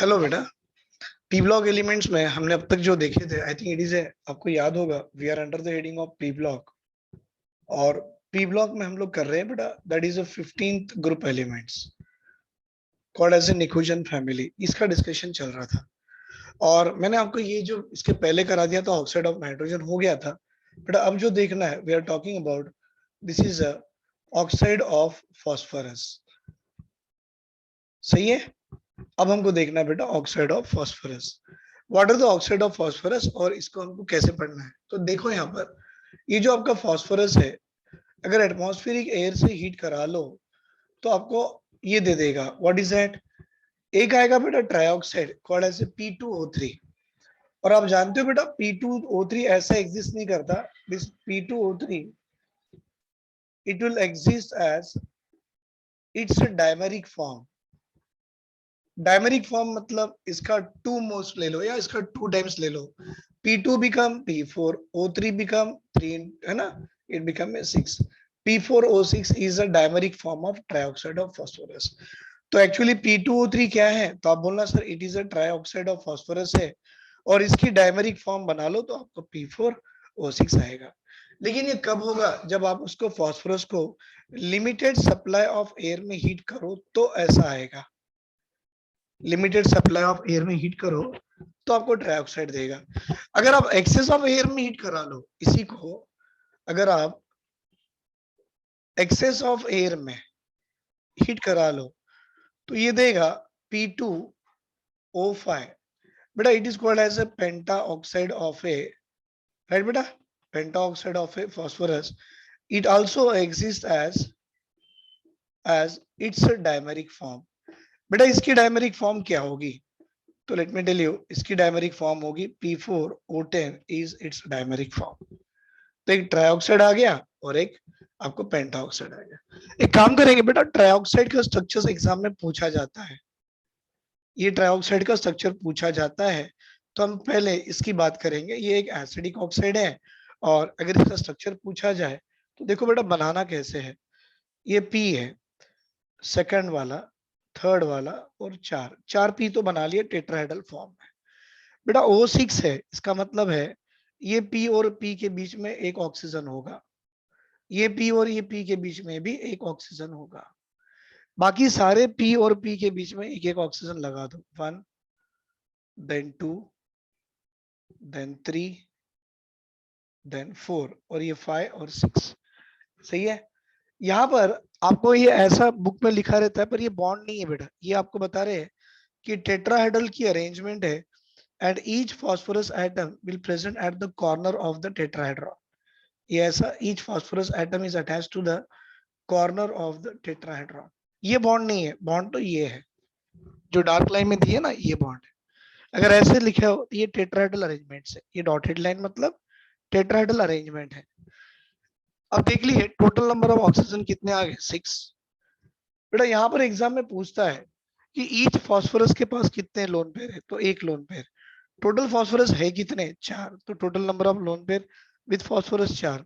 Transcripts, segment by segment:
Hello बेटा। P block elements में हमने अब तक जो देखे थे, आई थिंक इट इज आपको याद होगा, we are under the heading of P block. और पी ब्लॉक में हम लोग कर रहे हैं बेटा, that is a 15th group elements called as a nitrogen family. इसका डिस्कशन चल रहा था और मैंने आपको ये जो इसके पहले करा दिया था, ऑक्साइड ऑफ नाइट्रोजन हो गया था बेटा। अब जो देखना है, we are talking about this is a oxide of phosphorus. सही है। अब हमको देखना है बेटा oxide of phosphorus. What are the oxide of phosphorus और इसको हमको कैसे पढ़ना है। तो देखो यहाँ पर, ये जो आपका फॉस्फोरस है, अगर एटमॉस्फेरिक एयर से हीट करा लो तो आपको ये दे देगा। What is that? एक आएगा बेटा ट्राइऑक्साइड कॉल्ड एज P2O3। और आप जानते हो बेटा P2O3 ऐसा एग्जिस्ट नहीं करता। This P2O3 it will exist as its dimeric form. Dimeric form मतलब इसका टू मोस्ट ले लो या इसका टू टाइम्स ले लो। P2 become P4, O3 become 3, है ना, it become 6। P4O6 is a dimeric form of trioxide of phosphorus. तो actually P2O3 क्या है? तो आप बोलना sir it is a trioxide of phosphorus है और इसकी डायमेरिक फॉर्म बना लो तो आपको P4O6 आएगा। लेकिन ये कब होगा? जब आप उसको फास्फोरस को लिमिटेड सप्लाई ऑफ एयर में हीट करो तो ऐसा आएगा। लिमिटेड सप्लाई ऑफ एयर में हीट करो तो आपको ट्राइऑक्साइड देगा। अगर आप एक्सेस ऑफ एयर में हीट करा लो इसी को, अगर आप एक्सेस ऑफ एयर में हीट करा लो तो ये देगा P2O5। बेटा it is called as a penta oxide of a, right बेटा, penta oxide of a phosphorus. It also exist as its dimeric form. बेटा इसकी डायमेरिक फॉर्म क्या होगी? तो लेट मी टेल यू, इसकी डायमेरिक फॉर्म होगी P4O10 is it's dimeric form. तो एक ट्राइऑक्साइड आ गया और एक आपको पेंटाऑक्साइड आ गया। एक काम करेंगे बेटा, ट्राइऑक्साइड का स्ट्रक्चर एग्जाम में पूछा जाता है। ये ट्राइऑक्साइड का स्ट्रक्चर पूछा जाता है तो हम पहले इसकी बात करेंगे। ये एक एसिडिक ऑक्साइड है और अगर इसका स्ट्रक्चर पूछा जाए तो देखो बेटा बनाना कैसे है। ये P है, सेकंड वाला, थर्ड वाला और चार चार P तो बना लिए टेट्राहेड्रल फॉर्म में। बेटा O6 है, इसका मतलब है ये P और P के बीच में एक ऑक्सीजन होगा, ये P और ये P के बीच में भी एक ऑक्सीजन होगा। बाकी सारे P और P के बीच में एक एक ऑक्सीजन लगा दो। 1 देन 2 देन 3 देन 4 और ये 5 और 6। सही है। यहाँ पर आपको ये ऐसा बुक में लिखा रहता है पर ये बॉन्ड नहीं है बेटा। ये आपको बता रहे हैं कि टेट्राहेड्रल की अरेंजमेंट है and each phosphorus atom will present at the corner of the tetrahedron. ये ऐसा each phosphorus atom is attached to the corner of the tetrahedron. ये बॉन्ड नहीं है, बॉन्ड तो ये है जो डार्क लाइन में दी है ना, ये बॉन्ड है। अगर ऐसे लिखा हो तो ये टेट्राहेड्रल अरेंजमेंट है। ये डॉटेड लाइन मतलब टेट्राहेड्रल अरेंजमेंट है। अब देख लीजिए टोटल नंबर ऑफ ऑक्सीजन कितने आ गए? 6। बेटा यहाँ पर एग्जाम में पूछता है कि ईच फास्फोरस के पास कितने लोन पेयर है, तो एक लोन पेयर। टोटल फास्फोरस है कितने? 4, तो total number of lone pair with phosphorus 4।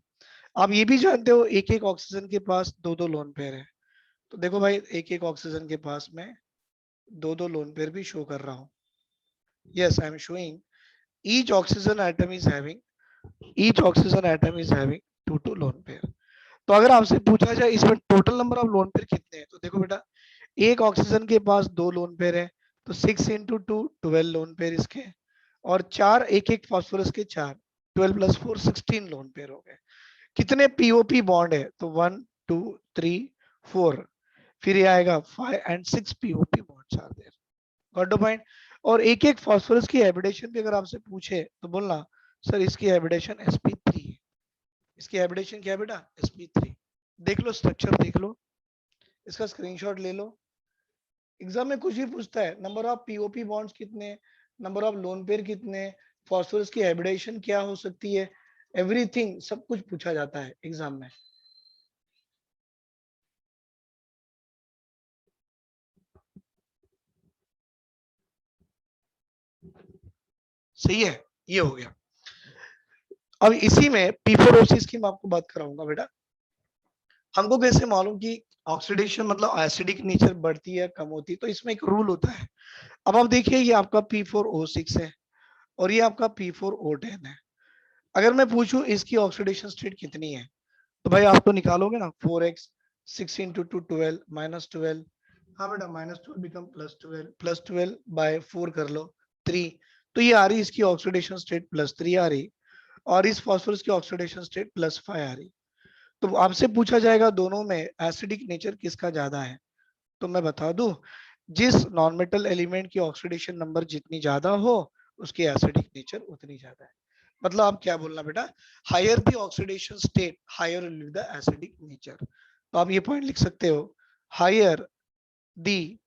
आप ये भी जानते हो एक एक ऑक्सीजन के पास दो दो लोन पेयर है। तो देखो भाई एक एक ऑक्सीजन के पास में दो दो लोन पेयर भी शो कर रहा हूँ। Yes I am showing each oxygen atom is having two two lone pair. तो अगर आपसे पूछा जाए इसमें total number of lone pair कितने हैं, तो देखो बेटा एक ऑक्सीजन के पास दो लोन पेयर है तो 6 इंटू 2 12 लोन पेयर इसके, और चार एक एक फास्फोरस के 4, 12 प्लस 4 16 लोन पेयर हो गए। कितने पीओपी बॉन्ड है? तो 1 2 3 4, फिर ये आएगा 5 and 6 POP bonds are there. Got the point. और एक एक फास्फोरस की हैबिटेशन भी अगर आपसे पूछे तो बोलना सर इसकी हैबिटेशन sp3 है। इसकी हैबिटेशन क्या है बेटा? sp3। देख लो स्ट्रक्चर, देख लो, इसका स्क्रीनशॉट ले लो। एग्जाम में कुछ भी पूछता है, नंबर ऑफ पीओपी बॉन्ड्स कितने, नंबर ऑफ लोन पेयर कितने, फास्फोरस की हैबिटेशन क्या हो सकती है, एवरीथिंग सब कुछ पूछा जाता है एग्जाम में। सही है, ये हो गया। अब इसी में P4O6 की मैं आपको बात कराऊंगा बेटा। हमको कैसे मालूम कि ऑक्सीडेशन मतलब एसिडिक नेचर बढ़ती है कम होती है? तो इसमें एक रूल होता है। अब आप देखिए ये आपका P4O6 है और ये आपका P4O10 है। अगर मैं पूछूं इसकी ऑक्सीडेशन स्टेट कितनी है, तो भाई आप तो निकालोगे ना 4x 6 इंटू टू 12 -12। हाँ बेटा -12 बिकम +12 बाय 4 कर लो 3। तो ये आ रही इसकी ऑक्सीडेशन स्टेट +3 आ रही और इस फॉस्फोरस की ऑक्सीडेशन स्टेट +5 आ रही। तो आपसे पूछा जाएगा दोनों में एसिडिक नेचर किसका ज्यादा है? तो मैं बता दूं, जिस नॉन मेटल एलिमेंट की ऑक्सीडेशन नंबर जितनी ज्यादा हो उसकी एसिडिक नेचर उतनी ज्यादा है। मतलब आप क्या बोलना बेटा, higher the oxidation state higher will be the acidic nature. तो आप ये पॉइंट लिख सकते हो, higher the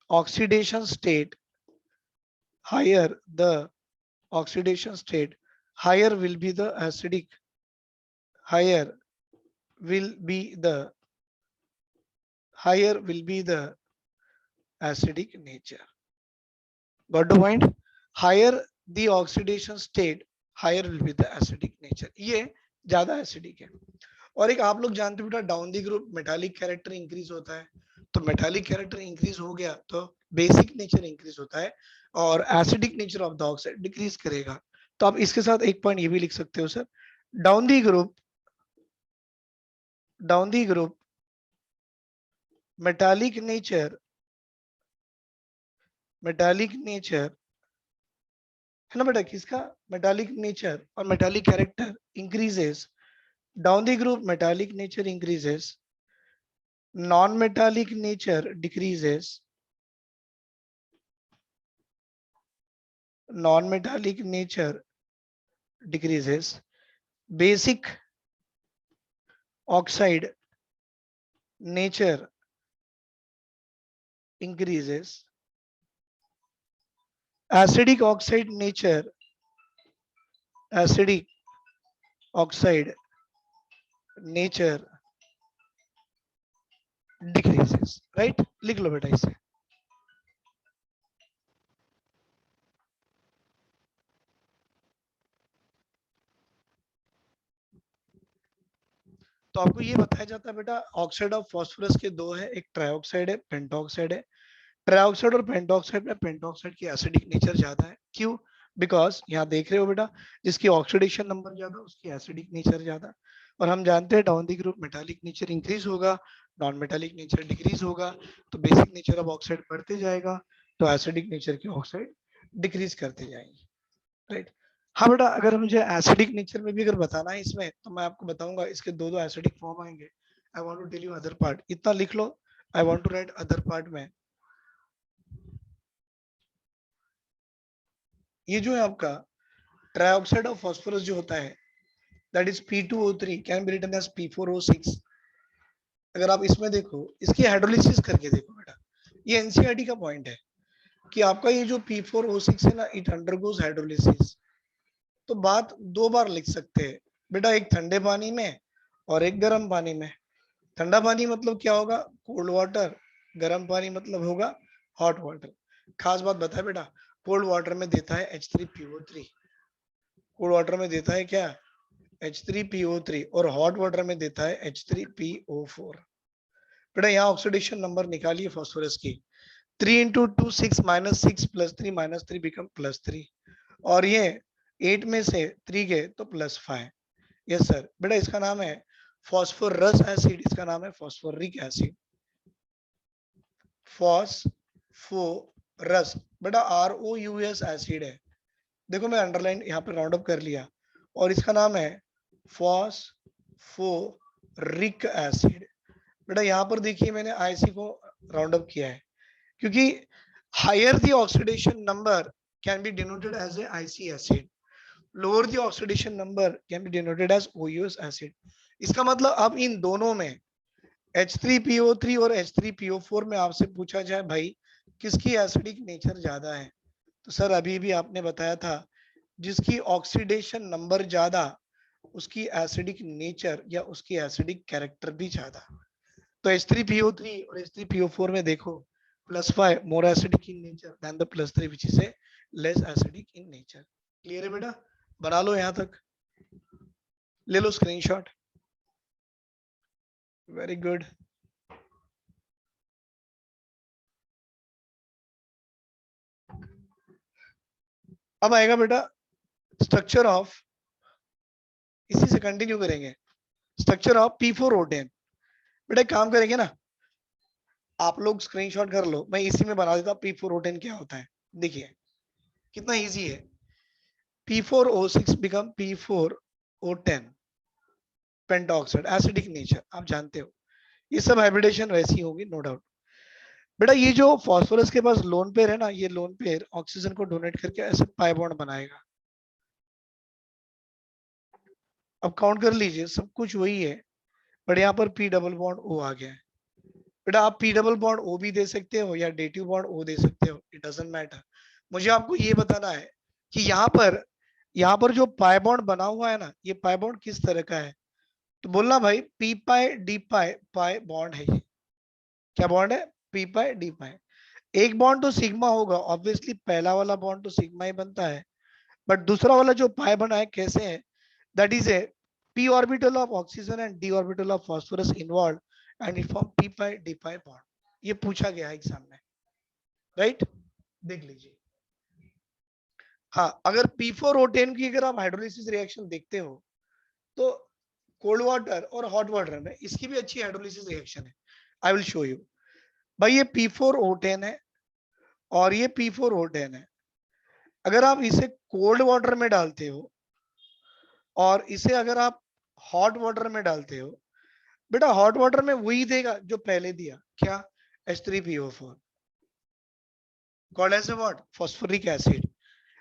oxidation state, higher the oxidation state higher will be the acidic, higher will be the higher will be the acidic nature. Got the point? Higher the oxidation state, higher will be the acidic nature. ये ज्यादा acidic है। और एक आप लोग जानते हो बेटा, down the group metallic character increase होता है। तो मेटालिक कैरेक्टर इंक्रीज हो गया तो बेसिक नेचर इंक्रीज होता है और acidic nature of the oxide decrease करेगा। तो आप इसके साथ एक पॉइंट ये भी लिख सकते हो sir, down the group, down the group metallic nature, metallic nature है ना बेटा किसका, मेटालिक नेचर और metallic character increases, down the group metallic nature increases, non metallic nature decreases, non metallic nature decreases, basic oxide nature increases, acidic oxide nature, acidic oxide nature decreases. Right, लिख लो बेटा इसे। तो आपको ये बताया जाता है बेटा, ऑक्साइड ऑफ फास्फोरस के दो है, एक ट्राइऑक्साइड है, पेंटॉक्साइड है। ट्राइऑक्साइड और पेंटॉक्साइड में पेंटॉक्साइड की एसिडिक नेचर ज्यादा है। क्यों? बिकॉज यहाँ देख रहे हो बेटा, जिसकी ऑक्सीडेशन नंबर ज्यादा उसकी एसिडिक नेचर ज्यादा। और हम जानते हैं down the group metallic nature increase होगा, नॉन मेटालिक नेचर डिक्रीज होगा, तो बेसिक नेचर ऑफ ऑक्साइड बढ़ते जाएगा, तो एसिडिक नेचर की ऑक्साइड डिक्रीज करते जाएंगे। राइट। हाँ बेटा, अगर मुझे एसिडिक नेचर में भी अगर बताना है इसमें, तो मैं आपको बताऊंगा इसके दो दो एसिडिक फॉर्म आएंगे। I want to tell you other part, इतना लिख लो, I want to write other part में। ये जो है आपका ट्राइऑक्साइड ऑफ फास्फोरस जो होता है, that is P2O3 can be written as P4O6। अगर आप इसमें देखो, इसकी हाइड्रोलिसिस करके देखो बेटा, ये एनसीईआरटी का पॉइंट है कि आपका ये जो P4O6 है ना, इट अंडरगोज हाइड्रोलिसिस। तो बात दो बार लिख सकते हैं बेटा, एक ठंडे पानी में और एक गर्म पानी में। ठंडा पानी मतलब क्या होगा, कोल्ड वाटर, गर्म पानी मतलब होगा हॉट वाटर। खास बात बता बेटा, कोल्ड वाटर में देता है H3PO3, कोल्ड वाटर में देता है क्या, H3PO3, और हॉट वाटर में देता है H3PO4। बेटा यहाँ ऑक्सीडेशन नंबर निकालिए फास्फोरस की, 3 इंटू 2 6 -6 +3 -3 बिकम +3, और ये 8 में से 3 गए तो +5। यस सर बेटा, इसका नाम है फॉस्फोरस एसिड, इसका नाम है फॉस्फोरिक एसिड, फॉस्फोरस। बेटा ROUS एसिड है, देखो मैं अंडरलाइन यहाँ पे राउंड अप कर लिया, और इसका नाम है फॉस्फोरिक एसिड। बेटा यहाँ पर देखिए मैंने आईसी को राउंड अप किया है, क्योंकि higher the oxidation number can be denoted as a ic acid, lower the oxidation number can be denoted as OUS acid. इसका मतलब अब इन दोनों में H3PO3 और H3PO4 में आपसे पूछा जाए भाई किसकी एसिडिक नेचर ज्यादा है, तो सर अभी भी आपने बताया था जिसकी ऑक्सीडेशन नंबर ज्यादा उसकी एसिडिक नेचर या उसकी एसिडिक कैरेक्टर भी ज्यादा। तो H3PO3 और H3PO4 में देखो +5 more acidic in nature than the +3 which is a less acidic in nature. Clear है बेटा? बना लो यहाँ तक, ले लो स्क्रीनशॉट। Very good. अब आएगा बेटा स्ट्रक्चर ऑफ, इसी से कंटिन्यू करेंगे, स्ट्रक्चर ऑफ P4O10। बेटा काम करेंगे ना, आप लोग स्क्रीनशॉट कर लो, मैं इसी में बना देता हूं P4O10 क्या होता है। देखिए कितना इजी है। P4O6 become P4O10 pentoxide, acidic nature आप जानते हो, ये सब हाइब्रिडेशन वैसी होगी नो डाउट। बेटा ये जो फास्फोरस के पास लोन पेयर है ना, ये लोन पेयर ऑक्सीजन को डोनेट करके ऐसे पाई बॉन्ड बनाएगा। अब काउंट कर लीजिए, सब कुछ वही है, बट यहाँ पर P डबल बॉन्ड O आ गया है। बेटा आप P डबल बॉन्ड O भी दे सकते हो या डेटिव बॉन्ड O दे सकते हो, इट डजंट मैटर। मुझे आपको ये बताना है कि यहाँ पर जो पाई बॉन्ड बना हुआ है ना, ये पाई बॉन्ड किस तरह का है। तो बोलना भाई P पाई D पाई पाई बॉन्ड है ये। क्या बॉन्ड है? P पाई D पाई। एक बॉन्ड तो सिग्मा होगा ऑब्वियसली, पहला वाला बॉन्ड तो सिग्मा ही बनता है, बट दूसरा वाला जो पाई बना है कैसे है, that is a p orbital of oxygen and d orbital of phosphorus involved and it form p pi d pi bond। ये पूछा गया एग्जाम में, राइट? देख लीजिए। हाँ, अगर P4O10 की अगर आप हाइड्रोलिसिस रिएक्शन देखते हो तो कोल्ड वाटर और हॉट वाटर में इसकी भी अच्छी हाइड्रोलिसिस रिएक्शन है। I will show you. भाई ये P4O10 है और ये P4O10 है। अगर आप इसे कोल्ड वाटर में डालते हो और इसे अगर आप हॉट वाटर में डालते हो, बेटा हॉट वाटर में वही देगा जो पहले दिया, क्या? H3PO4 called as what? Phosphoric acid.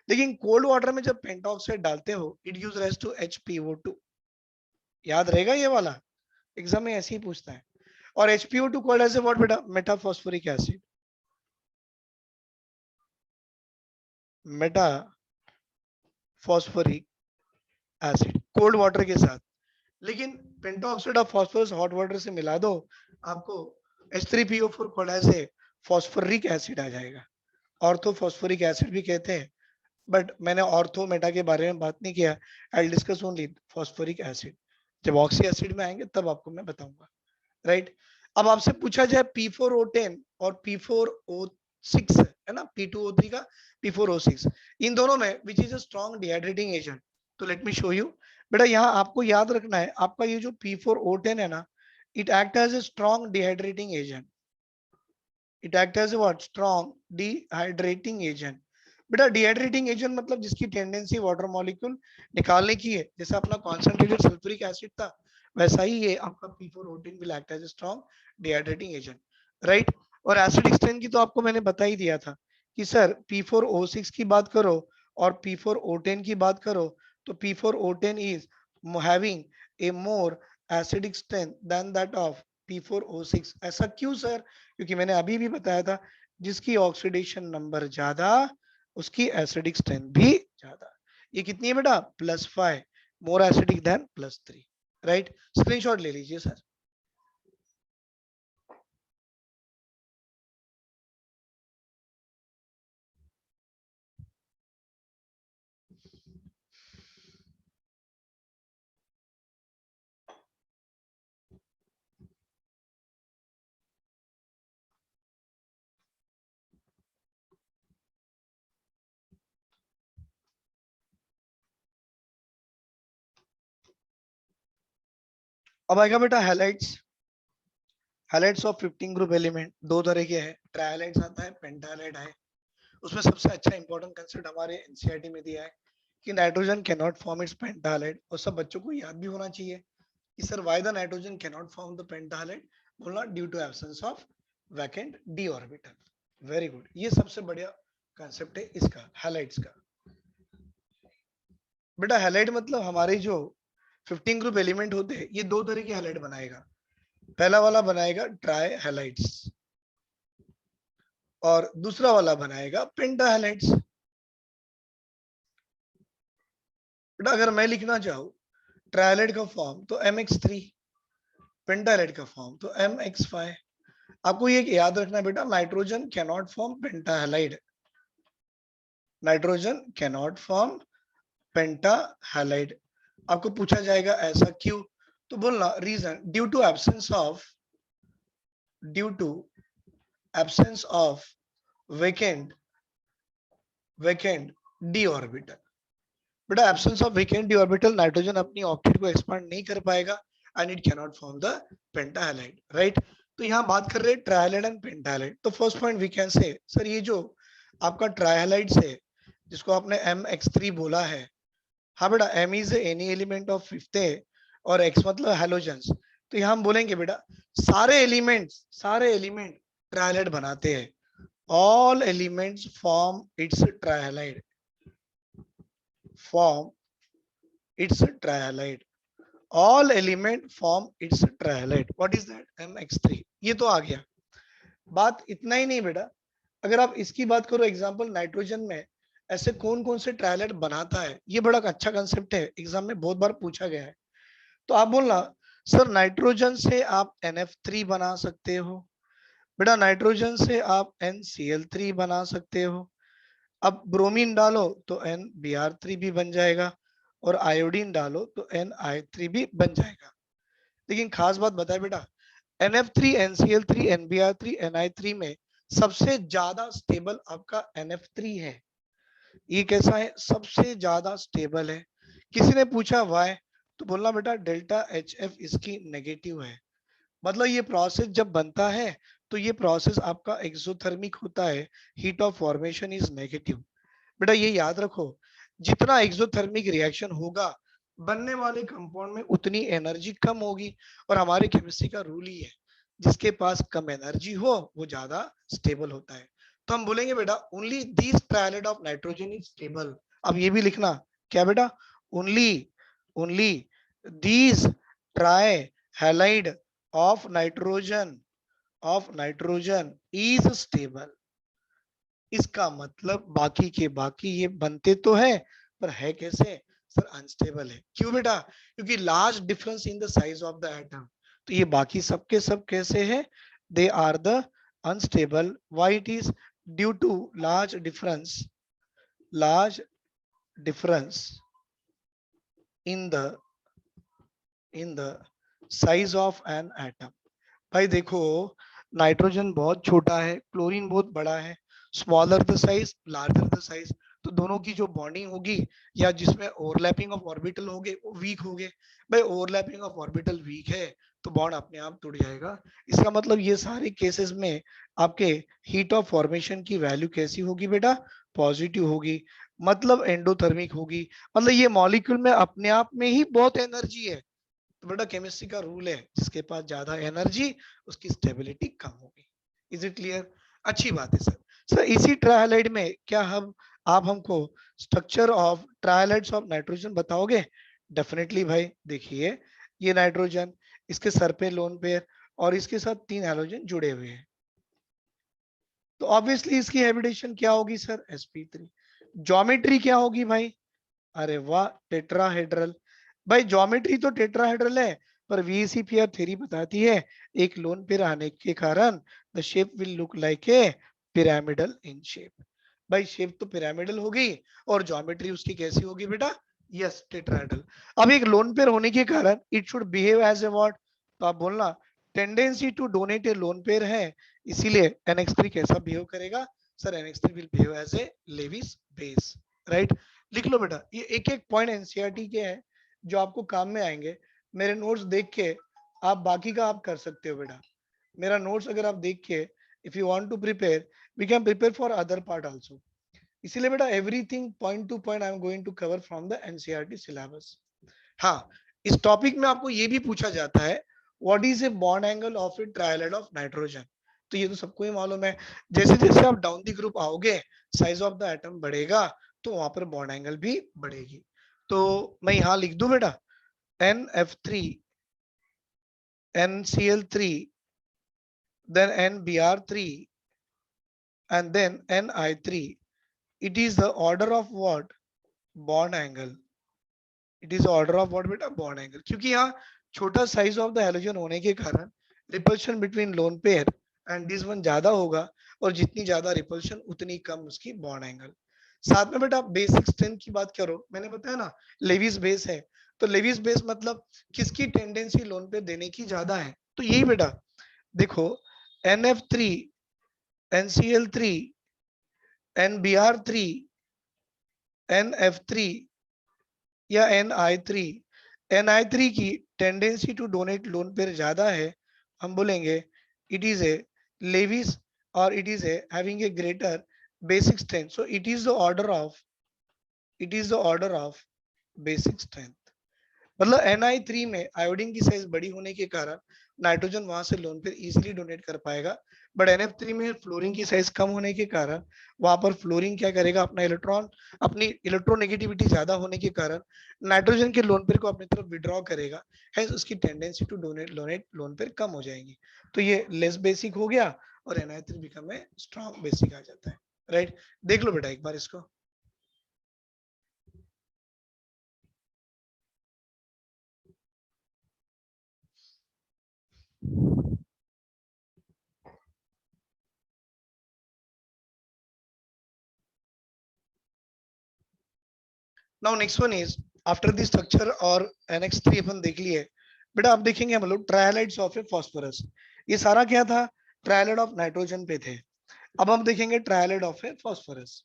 लेकिन कोल्ड वाटर में जब पेंटॉक्साइड डालते हो it gives rise to HPO2। याद रहेगा ये वाला, एग्जाम में ऐसे ही पूछता है। और HPO2 कॉल्ड एज व्हाट बेटा? Metaphosphoric acid. Meta phosphoric acid cold water के साथ। लेकिन pentaoxide of phosphorus hot water से मिला दो, आपको H3PO4 called as a phosphoric acid आ जाएगा। ऑर्थो फॉस्फोरिक एसिड भी कहते हैं, बट मैंने ऑर्थो मेटा के बारे में बात नहीं किया। I discuss only phosphoric acid. जब ऑक्सी एसिड में आएंगे तब आपको मैं बताऊंगा, राइट? अब आपसे पूछा जाए P4O10 और P4O6 है ना, P2O3 का P4O6, इन दोनों में which is a strong dehydrating agent. तो लेट मी शो यू। बेटा यहाँ आपको याद रखना है, आपका ये जो P4O10 है ना, it act as a strong dehydrating agent. It act as a what? Strong dehydrating agent. बेटा डिहाइड्रेटिंग एजेंट मतलब जिसकी टेंडेंसी वाटर मॉलिक्यूल निकालने की है, जैसे अपना कॉन्सेंट्रेटेड सल्फ्यूरिक एसिड था, वैसा ही ये आपका P4O10 will act as a strong dehydrating agent, right? और एसिड स्ट्रेन की तो आपको मैंने बता ही दिया था कि सर P4O6 की बात करो और P4O10 की बात करो तो P4O10 is having a more acidic strength than that of P4O6। ऐसा क्यों सर? क्योंकि मैंने अभी भी बताया था, जिसकी ऑक्सीडेशन नंबर ज्यादा उसकी एसिडिक स्ट्रेंथ भी ज्यादा। ये कितनी है बेटा? +5, more acidic then +3, right? Screenshot ले लीजिए सर। अब आएगा बेटा halides. Halides of 15 group element दो तरह के हैं, ट्रायलाइड्स आता है, पेंटालाइड है। उसमें सबसे अच्छा इंपॉर्टेंट कंसेप्ट हमारे एनसीईआरटी में दिया है कि nitrogen can not form its pentahalide, और सब बच्चों को याद भी होना चाहिए कि sir why the nitrogen can not form the pentahalide, बोलना due to absence of vacant D orbital. Very good, ये सबसे बढ़िया कंसेप्ट है इसका, हैलाइड्स का। बेटा हैलाइड मतलब हमारे जो 15 ग्रुप एलिमेंट होते हैं, ये दो तरह के हैलाइड बनाएगा। पहला वाला बनाएगा ट्राई हैलाइड्स और दूसरा वाला बनाएगा पेंटा हैलाइड्स। बेटा अगर मैं लिखना चाहूँ ट्रायलाइड का फॉर्म तो MX3, पेंटालाइड का फॉर्म तो MX5। आपको ये याद रखना बेटा, nitrogen can not form pentahalide, nitrogen can not form pentahalide. आपको पूछा जाएगा ऐसा क्यों, तो बोलना reason due to absence of vacant d orbital. बेटा absence of vacant d orbital, nitrogen अपनी ऑक्टेट को एक्सपांड नहीं कर पाएगा and it cannot form the pentahalide, right. तो यहाँ बात कर रहे हैं ट्राइहालाइड एंड पेंटाहालाइड। तो first point we can say sir ये जो आपका ट्राइहालाइड से जिसको आपने MX3 बोला है, हाँ बेटा M is any element of fifth और X मतलब हैलोजेंस। तो यहाँ हम बोलेंगे बेटा सारे एलिमेंट ट्राइहालाइड बनाते हैं। All elements form its trihalide, all element form its trihalide. What is that? MX3। ये तो आ गया। बात इतना ही नहीं बेटा, अगर आप इसकी बात करो एग्जांपल नाइट्रोजन में ऐसे कौन कौन से ट्राइहालाइड बनाता है, ये बड़ा अच्छा कंसेप्ट है, एग्जाम में बहुत बार पूछा गया है। तो आप बोलना सर नाइट्रोजन से आप NF3 बना सकते हो, बेटा नाइट्रोजन से आप NCl3 बना सकते हो। अब ब्रोमीन डालो तो NBr3 भी बन जाएगा और आयोडीन डालो तो Ni3 भी बन जाएगा। लेकिन खास बात बताए बेटा, NF3, NCl3, NBr3, Ni3 में सबसे ज्यादा स्टेबल आपका NF3 है। ये कैसा है? सबसे ज्यादा स्टेबल है। किसी ने पूछा वाई, तो बोलना बेटा डेल्टा HF इसकी नेगेटिव है। मतलब ये प्रोसेस जब बनता है तो ये प्रोसेस आपका एक्सोथर्मिक होता है, heat of formation is negative. बेटा ये याद रखो, जितना एक्सोथर्मिक रिएक्शन होगा बनने वाले कंपाउंड में उतनी एनर्जी कम होगी। और हमारे केमिस्ट्री का रूल ही है, जिसके पास कम एनर्जी हो वो ज्यादा स्टेबल होता है। तो हम बोलेंगे बेटा only this trihalide of nitrogen is stable. अब ये भी लिखना क्या बेटा, only only these trihalide of nitrogen is stable. इसका मतलब बाकी के बाकी ये बनते तो है पर है कैसे? सर अनस्टेबल है। क्यों बेटा? क्योंकि large difference in the size of the atom. तो ये बाकी सबके सब कैसे है? They are the unstable. Why it is? Due to large difference in the size of an atom. भाई देखो, नाइट्रोजन बहुत छोटा है, क्लोरीन बहुत बड़ा है। Smaller the size larger the size, तो दोनों की जो बॉन्डिंग होगी या जिसमें ओवरलैपिंग ऑफ ऑर्बिटल होंगे वो वीक होंगे। भाई ओवरलैपिंग ऑफ ऑर्बिटल वीक है तो बॉन्ड अपने आप टूट जाएगा। इसका मतलब ये सारे केसेस में आपके हीट ऑफ फॉर्मेशन की वैल्यू कैसी होगी बेटा? पॉजिटिव होगी, मतलब एंडोथर्मिक होगी। मतलब ये मॉलिक्यूल में अपने आप में ही बहुत एनर्जी है। तो बेटा केमिस्ट्री का रूल है, जिसके पास ज्यादा एनर्जी उसकी स्टेबिलिटी कम होगी। Is it clear? अच्छी बात है सर। सर इसी ट्राइहालाइड में क्या हम आप हमको स्ट्रक्चर ऑफ ट्राइहालाइड्स ऑफ नाइट्रोजन बताओगे? डेफिनेटली भाई। देखिए ये नाइट्रोजन, इसके सर पे लोन पेयर और इसके साथ 3 हैलोजन जुड़े हुए हैं। तो ऑब्वियसली इसकी हैबिटेशन क्या होगी सर? sp3। ज्योमेट्री क्या होगी भाई? अरे वाह, टेट्राहेड्रल। भाई ज्योमेट्री तो टेट्राहेड्रल है, पर VCPR थ्योरी बताती है एक लोन पेयर आने के कारण the shape will look like a pyramidal in shape. भाई शेप तो पिरामिडल होगी और ज्योमेट्री उसकी कैसी होगी बेटा? Yes, tetrahedral. अब एक लोन पेयर होने के कारण it should behave as a what? तो आप बोलना tendency to donate a lone pair है, इसीलिए NX3 कैसा बिहेव करेगा? Sir NX3 will behave as a Lewis base, right. लिख लो बेटा, ये एक एक पॉइंट एनसीईआरटी के हैं जो आपको काम में आएंगे। मेरे नोट्स देख के आप बाकी का आप कर सकते हो बेटा। मेरा नोट्स अगर आप देख के if you want to prepare we can prepare for other part also. इसीलिए बेटा everything point to point I am going to cover from the NCERT syllabus. हाँ, इस टॉपिक में आपको ये भी पूछा जाता है what is a bond angle of a trihalide of nitrogen. तो ये तो सबको ही मालूम है, जैसे जैसे आप डाउन द ग्रुप आओगे साइज ऑफ द एटम बढ़ेगा तो वहां पर बॉन्ड एंगल भी बढ़ेगी। तो मैं यहाँ लिख दूं बेटा NF3 NCl3 then NBr3 and then Ni3। it is the order of what? bond angle। It is order of what बेटा? Bond angle. क्योंकि यहाँ छोटा साइज ऑफ द हैलोजन होने के कारण repulsion between lone pair and this one ज्यादा होगा, और जितनी ज्यादा रिपल्शन उतनी कम उसकी बॉन्ड एंगल। साथ में बेटा बेसिक स्ट्रेंथ की बात करो, मैंने बताया ना लेविस बेस है, तो लेविस बेस मतलब किसकी टेंडेंसी लोन पे देने की ज्यादा है, तो यही बेटा देखो NF3, NCL3, NBR3, NF3 या NI3 की टेंडेंसी टू डोनेट लोन पे ज्यादा है, हम बोलेंगे इट इज ए लेविस और it is A having a greater basic strength, so it is the order of basic strength. मतलब NI3 में आयोडीन की साइज बड़ी होने के कारण नाइट्रोजन वहां से लोन पे इजीली डोनेट कर पाएगा, बट NF3 में फ्लोरीन की साइज कम होने के कारण वहां पर फ्लोरीन क्या करेगा, अपनी इलेक्ट्रोनेगेटिविटी ज्यादा होने के कारण नाइट्रोजन के लोन पेयर को अपनी तरफ विड्रॉ करेगा, हैंस उसकी tendency to donate lone pair कम हो जाएंगी। तो ये लेस बेसिक हो गया और NI3 become a strong basic आ जाता है, राइट। देख लो बेटा एक बार इसको। Now next one is after the structure और NX3 अपन देख लिए बेटा, अब देखेंगे हम लोग ट्रायलाइड्स ऑफ ए फास्फोरस। ये सारा क्या था, ट्रायलाइड ऑफ नाइट्रोजन पे थे। अब हम देखेंगे trihalide of a phosphorus.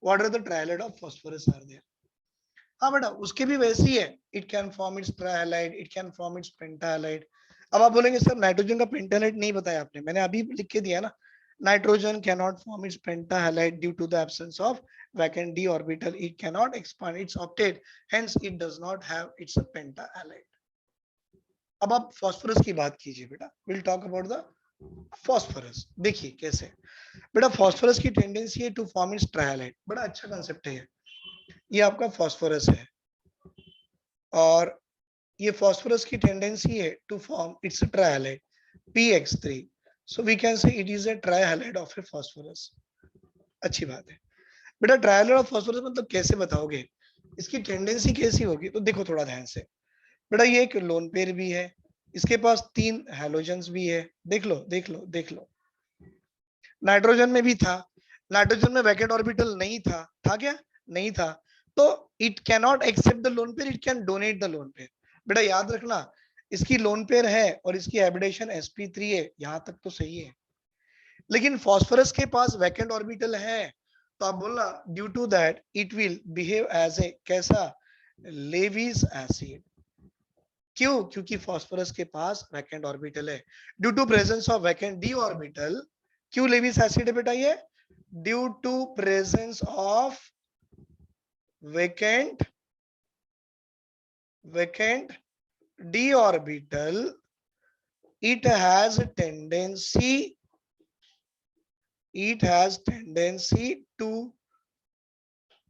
What are the trihalide of phosphorus are there. हाँ बेटा उसके भी वैसी है, it can form its trihalide, it can form its pentahalide. अब आप बोलेंगे सर नाइट्रोजन का पेंटालाइड नहीं बताया आपने, मैंने अभी लिख के दिया ना, nitrogen cannot form its pentahalide due to the absence of vacant d orbital, it cannot expand its octet, hence it does not have its pentahalide। अब आप फास्फोरस की बात कीजिए बेटा, will talk about the phosphorus. देखिए कैसे बेटा, phosphorus की टेंडेंसी है टू फॉर्म इट्स ट्रायलाइड, बड़ा अच्छा कंसेप्ट है ये आपका फास्फोरस है, और ये फास्फोरस की टेंडेंसी है to form its trihalide PX3, so we can say it is a trihalide of a phosphorus. अच्छी बात है बेटा, ट्रायहालाइड ऑफ फास्फोरस मतलब कैसे बताओगे, इसकी टेंडेंसी कैसी होगी, तो देखो थोड़ा ध्यान से बेटा, ये एक लोन पेयर भी है, इसके पास 3 हैलोजेंस भी है, देख लो देख लो देख लो। नाइट्रोजन में भी था, नाइट्रोजन में वैकेंट ऑर्बिटल नहीं था, था क्या, नहीं था, तो it cannot accept the lone pair, it can donate the lone pair. बेटा याद रखना इसकी लोन पेयर है और इसकी हैबिटेशन sp3 है, यहां तक तो सही है, लेकिन फास्फोरस के पास वैकेंट ऑर्बिटल है, तो आप बोलना due to that it will behave as a कैसा, लेविस एसिड। क्यों, क्योंकि फास्फोरस के पास वैकेंट ऑर्बिटल है, due to presence of vacant D orbital. क्यों लेविस एसिड है बेटा, ये due to presence of vacant d orbital, it has tendency to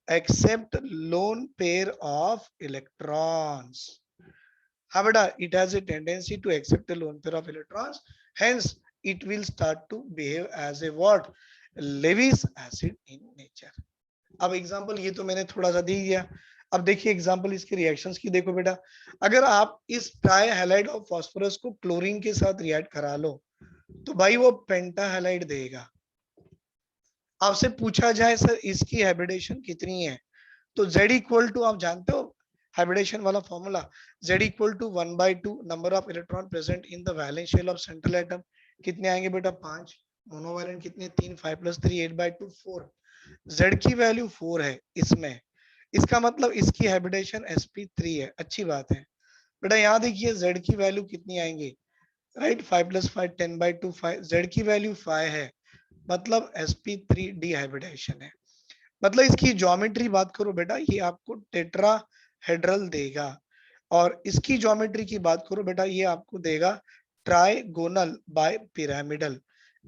accept lone pair of electrons। हाँ बेटा, it has a tendency to accept a lone pair of electrons, hence it will start to behave as a what, Lewis acid in nature। अब example ये तो मैंने थोड़ा सा दे दिया, अब देखिए एग्जांपल इसके रिएक्शंस की देखो बेटा, अगर आप इस ट्राइहैलाइड ऑफ फास्फोरस को क्लोरीन के साथ रिएक्ट करा लो तो भाई वो पेंटाहैलाइड देगा। आपसे पूछा जाए सर इसकी हैबिटेशन कितनी है, तो Z इक्वल टू, आप जानते हो हाइब्रिडेशन वाला formula, Z equal to 1/2 number of electron present in the valence shell of central atom. कितने आएंगे बेटा, 5, मोनोवैलेंट कितने, 3, 5 + 3 8/2 4। Z की वैल्यू 4 है इसमें, इसका मतलब इसकी हैबिटेशन sp3 है, अच्छी बात है बेटा। यहाँ देखिए Z की वैल्यू कितनी आएंगी, राइट, 5 + 5 10/2 5, Z की वैल्यू 5 है, मतलब sp3 डिहाइब्रिडेशन है। मतलब इसकी ज्योमेट्री बात करो बेटा, ये आपको टेट्राहेड्रल देगा, और इसकी ज्योमेट्री की बात करो बेटा, ये आपको देगा ट्राइगोनल बाय पिरामिडल।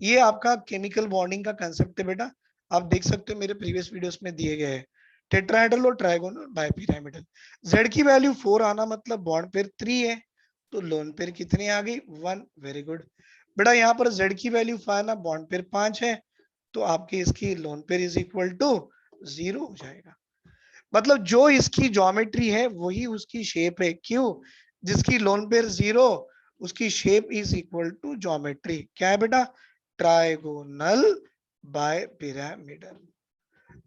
ये आपका केमिकल बॉन्डिंग का कंसेप्ट है बेटा, आप देख सकते हो मेरे प्रीवियस वीडियोस में दिए गए हैं, टेट्राहेड्रल और ट्राइगोनल बाय पिरामिडल। Z की वैल्यू 4 आना मतलब बॉन्ड पेयर 3 है, तो लोन पेयर कितने आ गई, 1। वेरी गुड बेटा, यहाँ पर Z की वैल्यू 5 ना, बॉन्ड पेयर 5 है, तो आपकी इसकी lone pair is equal to 0 हो जाएगा। मतलब जो इसकी ज्योमेट्री है वही उसकी शेप है, क्यों, जिसकी लोन पेयर 0 उसकी shape is equal to geometry, क्या है बेटा, ट्राइगोनल बाय पिरामिडल।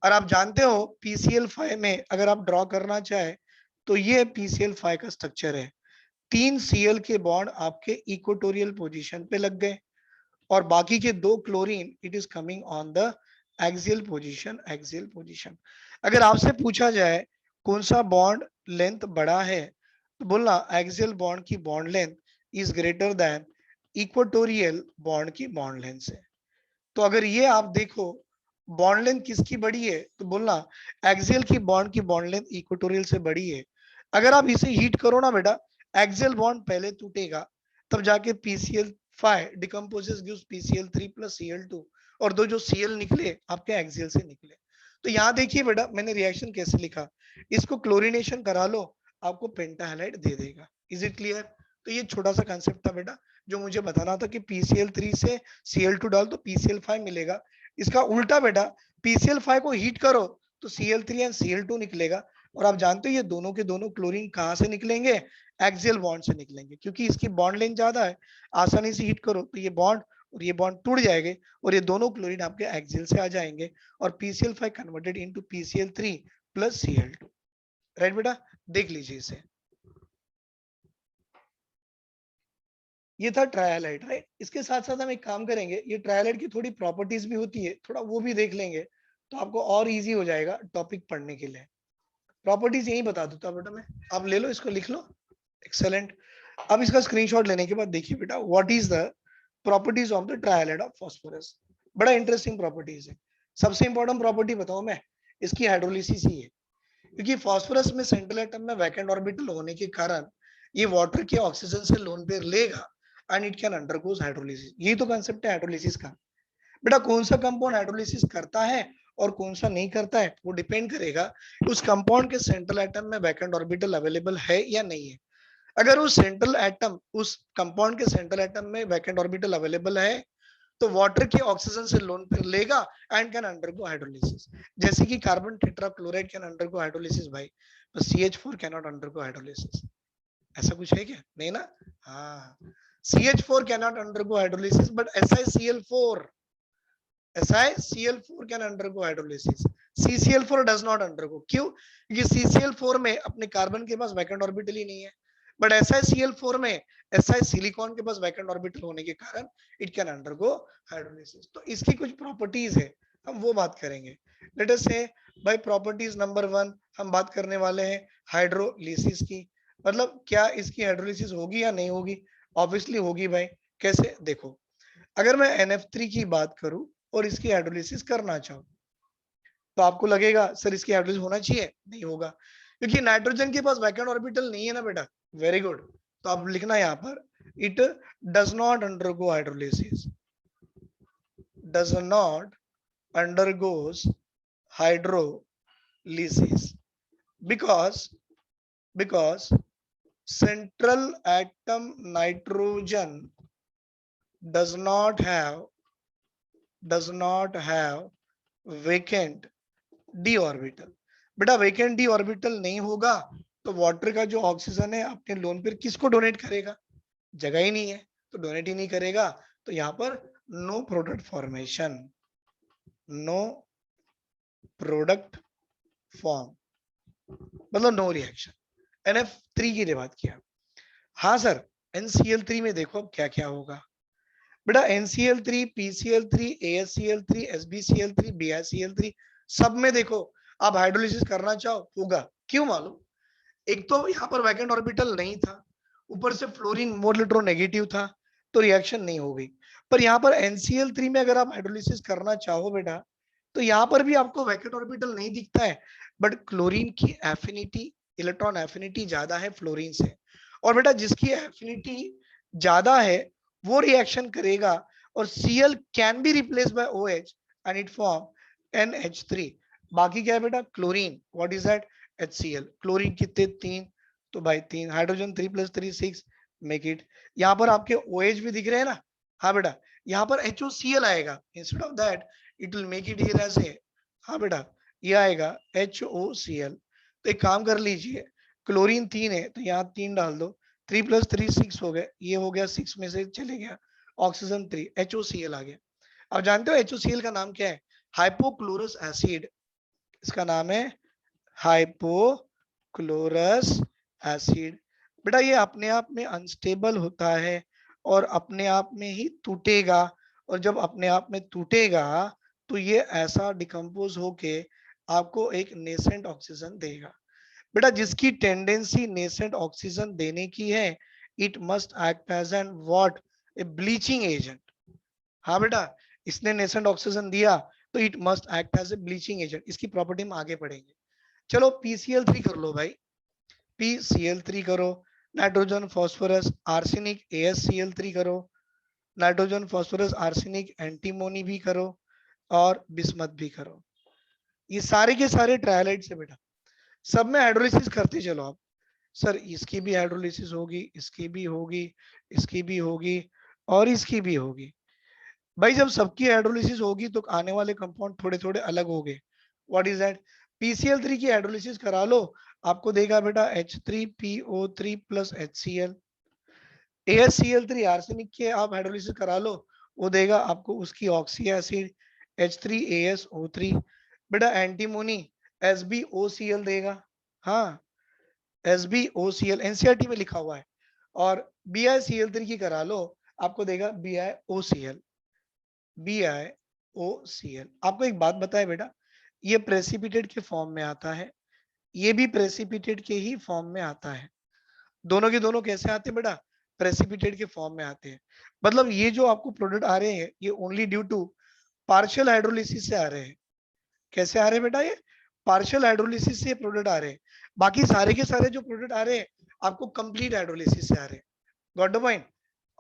और आप जानते हो PCl5 में अगर आप ड्रॉ करना चाहे तो ये PCl5 का स्ट्रक्चर है। 3 Cl के बॉन्ड आपके इक्वेटोरियल पोजीशन पे लग गए और बाकी के 2 chlorine it is coming on the axial position. अगर आपसे पूछा जाए कौन सा बॉन्ड लेंथ बड़ा है तो बोलना एक्सियल बॉन्ड की bond length is greater than equatorial bond की बॉन्ड लेंथ से। तो अगर ये आप देखो बॉन्ड लेंथ किसकी बड़ी है तो बोलना एक्सियल की बॉन्ड लेंथ इक्वेटोरियल से बड़ी है। अगर आप इसे हीट करो ना बेटा, एक्सियल बॉन्ड पहले टूटेगा, तब जाके PCl5 decomposes gives PCl3 plus Cl2 और दो जो Cl निकले आपके एक्सियल से निकले। तो यहाँ देखिए बेटा मैंने रिएक्शन कैसे लिखा, इसको क्लोरीनेशन करा लो आपको पेंटाहालाइड दे देगा। Is it clear? तो ये छोटा सा कंसेप्ट था बेटा जो मुझे बताना था कि PCl3 से Cl2 डाल तो PCl5 मिलेगा। इसका उल्टा बेटा PCl5 को हीट करो तो Cl3 एंड Cl2 निकलेगा। और आप जानते हो ये दोनों के दोनों क्लोरीन कहाँ से निकलेंगे? एक्सियल बॉन्ड से निकलेंगे, क्योंकि इसकी बॉन्ड लेंथ ज्यादा है। आसानी से हीट करो तो ये बॉन्ड और ये बॉन्ड टूट जाएंगे और ये दोनों क्लोरीन आपके एक्सियल से आ जाएंगे और PCl5 converted into PCl3 plus Cl2। Right बेटा, देख लीजिए इसे। ये था ट्रायलाइड, राइट। इसके साथ साथ हम एक काम करेंगे, ये ट्रायलाइड की थोड़ी प्रॉपर्टीज भी होती है, थोड़ा वो भी देख लेंगे तो आपको और इजी हो जाएगा टॉपिक पढ़ने के लिए। प्रॉपर्टीज यही बता देता बेटा मैं, आप ले लो इसको लिख लो। एक्सेलेंट। अब इसका स्क्रीनशॉट लेने के बाद देखिए बेटा what is the properties of the trihalide of phosphorus. बड़ा इंटरेस्टिंग प्रॉपर्टीज है। सबसे इंपॉर्टेंट प्रॉपर्टी बताऊं मैं, इसकी हाइड्रोलिसिस ही है, क्योंकि फास्फोरस में सेंट्रल एटम में वैकेंट ऑर्बिटल होने के कारण ये वाटर के ऑक्सीजन से लोन पेयर लेगा and it can undergoes hydrolysis. यही तो कंसेप्ट है हाइड्रोलिसिस का। बेटा कौन सा कंपाउंड हाइड्रोलिसिस करता है और कौन सा नहीं करता है वो डिपेंड करेगा उस कंपाउंड के सेंट्रल एटम में वैकेंट ऑर्बिटल अवेलेबल है या नहीं है। अगर उस सेंट्रल एटम उस कंपाउंड के सेंट्रल एटम में वैकेंट ऑर्बिटल अवेलेबल है तो वाटर के ऑक्सीजन से लोन पेयर लेगा एंड कैन अंडरगो हाइड्रोलिसिस। जैसे कि carbon tetrachloride can undergo hydrolysis भाई, तो CH4 can not undergo hydrolysis. ऐसा कुछ है क्या? नहीं ना। हाँ, CH4 can not undergo hydrolysis but SiCl4 can undergo hydrolysis. CCl4 does not undergo. क्यों? क्योंकि CCl4 में अपने कार्बन के पास वैकेंट ऑर्बिटल ही नहीं है, बट SiCl4 में Si सिलिकॉन के पास वैकेंट ऑर्बिटल होने के कारण इट कैन अंडरगो हाइड्रोलिसिस। तो इसकी कुछ प्रॉपर्टीज है, हम वो बात करेंगे। लेट अस से भाई प्रॉपर्टीज नंबर 1 हम बात करने वाले हैं हाइड्रोलिसिस की। मतलब क्या इसकी हाइड्रोलिसिस होगी या नहीं होगी? ऑब्वियसली होगी भाई। कैसे? देखो, अगर मैं NF3 की बात करूं और इसकी हाइड्रोलिसिस करना चाहूं तो आपको लगेगा सर इसकी हाइड्रोलिसिस होना चाहिए, नहीं होगा, क्योंकि नाइट्रोजन के पास वैकेंट ऑर्बिटल नहीं है ना बेटा। Very good. तो आप लिखना यहाँ पर it does not undergo hydrolysis, does not undergoes hydrolysis because central atom nitrogen does not have vacant d orbital. बेटा वेकेंट डी ऑर्बिटल नहीं होगा तो वाटर का जो ऑक्सीजन है अपने लोन पर किसको डोनेट करेगा? जगह ही नहीं है तो डोनेट ही नहीं करेगा। तो यहाँ पर no product formation, no product form, मतलब नो रिएक्शन। NF3 की बात किया। हाँ सर, NCl3 में देखो अब क्या क्या होगा। बेटा NCl3, PCl3, ASCl3, SbCl3, BiCl3 सब में देखो आप हाइड्रोलिसिस करना चाहो होगा। क्यों मालूम? एक तो यहाँ पर वैकेंट ऑर्बिटल नहीं था, ऊपर से फ्लोरीन मोर इलेक्ट्रोनेगेटिव था तो रिएक्शन नहीं हो गई। पर यहाँ पर NCl3 में अगर आप हाइड्रोलिसिस करना चाहो बेटा तो यहाँ पर भी आपको वैकेंट ऑर्बिटल नहीं दिखता है, बट क्लोरीन की एफिनिटी, इलेक्ट्रॉन एफिनिटी ज्यादा है फ्लोरीन से। और बेटा जिसकी एफिनिटी ज्यादा है वो रिएक्शन करेगा और Cl can be replace by OH and it form NH3। बाकी क्या है बेटा? Chlorine, what is that? HCl। Chlorine कितने? 3, तो भाई 3 हाइड्रोजन 3 + 3 6 मेक इट। यहाँ पर आपके OH भी दिख रहे हैं ना। हाँ बेटा, यहाँ पर HOCl आएगा instead of that it will make it here as a. हाँ बेटा, ये आएगा HOCl। तो एक काम कर लीजिए, क्लोरीन 3 है तो यहाँ 3 डाल दो, 3 + 3 6 हो गए, ये हो गया 6 में से चले गया ऑक्सीजन 3, HOCl आ गया। अब जानते हो HOCl का नाम क्या है? Hypochlorous acid. इसका नाम है हाइपोक्लोरस क्लोरस एसिड। बेटा ये अपने आप में अनस्टेबल होता है और अपने आप में ही टूटेगा, और जब अपने आप में टूटेगा तो ये ऐसा डिकम्पोज होके आपको एक नेसेंट ऑक्सीजन देगा। बेटा जिसकी टेंडेंसी नेसेंट ऑक्सीजन देने की है, it must act as an what, a bleaching agent. हाँ बेटा, इसने नेसेंट ऑक्सीजन दिया तो it must act as a bleaching agent. इसकी प्रॉपर्टी हम आगे पढ़ेंगे। चलो PCl3 कर लो भाई, PCl3 करो, नाइट्रोजन फॉस्फोरस आर्सेनिक AsCl3 करो, नाइट्रोजन फॉस्फोरस आर्सेनिक एंटीमोनी भी करो, और बिस्मथ भी करो। ये सारे के सारे ट्रायलाइट्स है बेटा, सब में हाइड्रोलिसिस करते चलो आप। सर इसकी भी हाइड्रोलिसिस होगी, इसकी भी होगी, इसकी भी होगी, और इसकी भी होगी। भाई जब सबकी हाइड्रोलिसिस होगी तो आने वाले कंपाउंड थोड़े थोड़े अलग होंगे। What is that? PCl3 की हाइड्रोलिसिस करा लो, आपको देगा बेटा H3PO3 plus HCl। AsCl3 arsenic के आप हाइड्रोलिसिस करा लो, वो देगा आपको उसकी ऑक्सी एसिड H3AsO3। बेटा एंटीमोनी SbOCl देगा, हाँ SbOCl एनसीईआरटी में लिखा हुआ है। और BiCl3 की करा लो, आपको देगा BiOCl। BiOCl। आपको एक बात बताए बेटा, ये प्रेसिपिटेट के फॉर्म में आता है, ये भी प्रेसिपिटेट के ही फॉर्म में आता है। दोनों के दोनों कैसे आते हैं बेटा? प्रेसिपिटेट के फॉर्म में आते हैं। मतलब ये जो आपको प्रोडक्ट आ रहे हैं, ये only due to partial hydrolysis से आ रहे हैं। कैसे आ रहे हैं बेटा? ये पार्शियल हाइड्रोलिसिस से प्रोडक्ट आ रहे हैं। बाकी सारे के सारे जो प्रोडक्ट आ रहे हैं आपको कंप्लीट हाइड्रोलिसिस से आ रहे हैं। Got the point?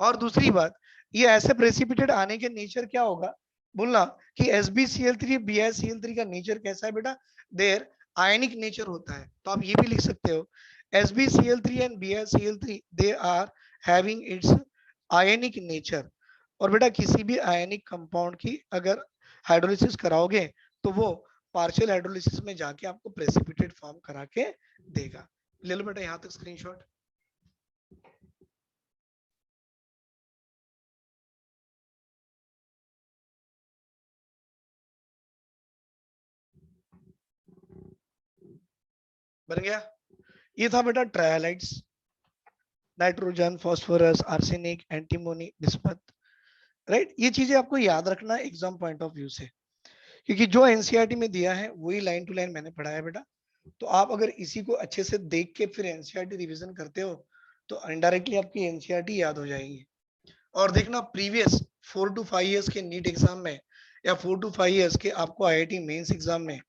और दूसरी बात, ये ऐसे प्रेसिपिटेट आने के नेचर क्या होगा बोलना, कि SbCl3 BiCl3 का नेचर कैसा है बेटा? देयर आयनिक नेचर होता है। तो आप ये भी लिख सकते हो SbCl3 and BiCl3 they are having its ionic nature. और बेटा किसी भी आयनिक कंपाउंड की अगर हाइड्रोलिसिस कराओगे तो वो पार्शियल हाइड्रोलिसिस में जाके आपको प्रेसिपिटेट फॉर्म करा के देगा। ले लो बेटा यहां तक स्क्रीनशॉट। बन गया? ये था बेटा trihalides, nitrogen phosphorus arsenic antimony bismuth. Right, ये चीजें आपको याद रखना है एग्जाम पॉइंट ऑफ व्यू से, क्योंकि जो एनसीईआरटी में दिया है वही लाइन टू लाइन मैंने पढ़ाया बेटा। तो आप अगर इसी को अच्छे से देख के फिर एनसीईआरटी रिवीजन करते हो तो इनडायरेक्टली आपकी एनसीईआरटी याद हो जाएगी। और देखना प्रीवियस 4 to 5 years के नीट एग्जाम में या 4 to 5 years के आपको IIT मेंस एग्जाम में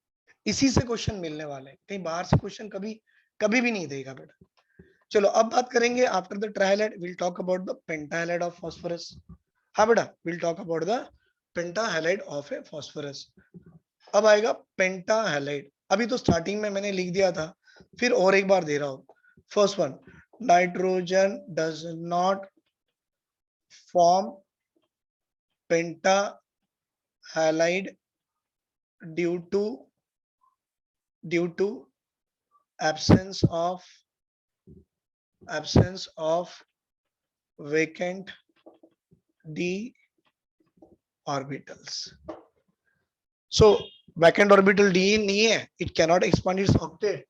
इसी से क्वेश्चन मिलने वाले हैं। कहीं बाहर से क्वेश्चन कभी कभी भी नहीं देगा बेटा। चलो अब बात करेंगे after the trihalide will talk about the pentahalide of phosphorus. हाँ बेटा, will talk about the pentahalide of a phosphorus. अब आएगा पेंटाहालाइड। अभी तो स्टार्टिंग में मैंने लिख दिया था, फिर और एक बार दे रहा हूं। First one, nitrogen does not form pentahalide due to absence of vacant d orbitals. So vacant orbital d नहीं है, it cannot expand its octet,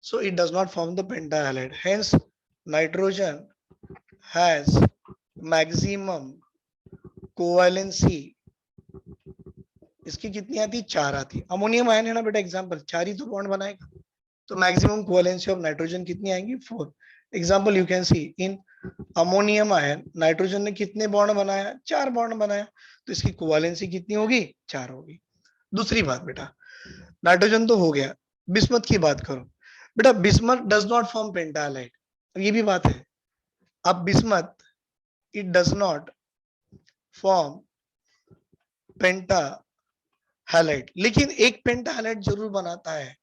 so it does not form the pentahalide. Hence nitrogen has maximum covalency, इसकी कितनी आती? 4 आती। Ammonium ion है ना बेटा, example 4 ही तो बॉन्ड बनाएगा, तो मैक्सिमम कोवेलेंसी ऑफ नाइट्रोजन कितनी आएंगी? 4। Example you can see in ammonium ion nitrogen ने कितने बॉन्ड बनाया? 4 बॉन्ड बनाया, तो इसकी कोवेलेंसी कितनी होगी? 4 होगी। दूसरी बात बेटा, नाइट्रोजन तो हो गया, बिस्मथ की बात करो। बेटा bismuth does not form pentahalide, ये भी बात है। अब bismuth it does not form pentahalide, लेकिन एक पेंटाहालाइड जरूर बनाता है।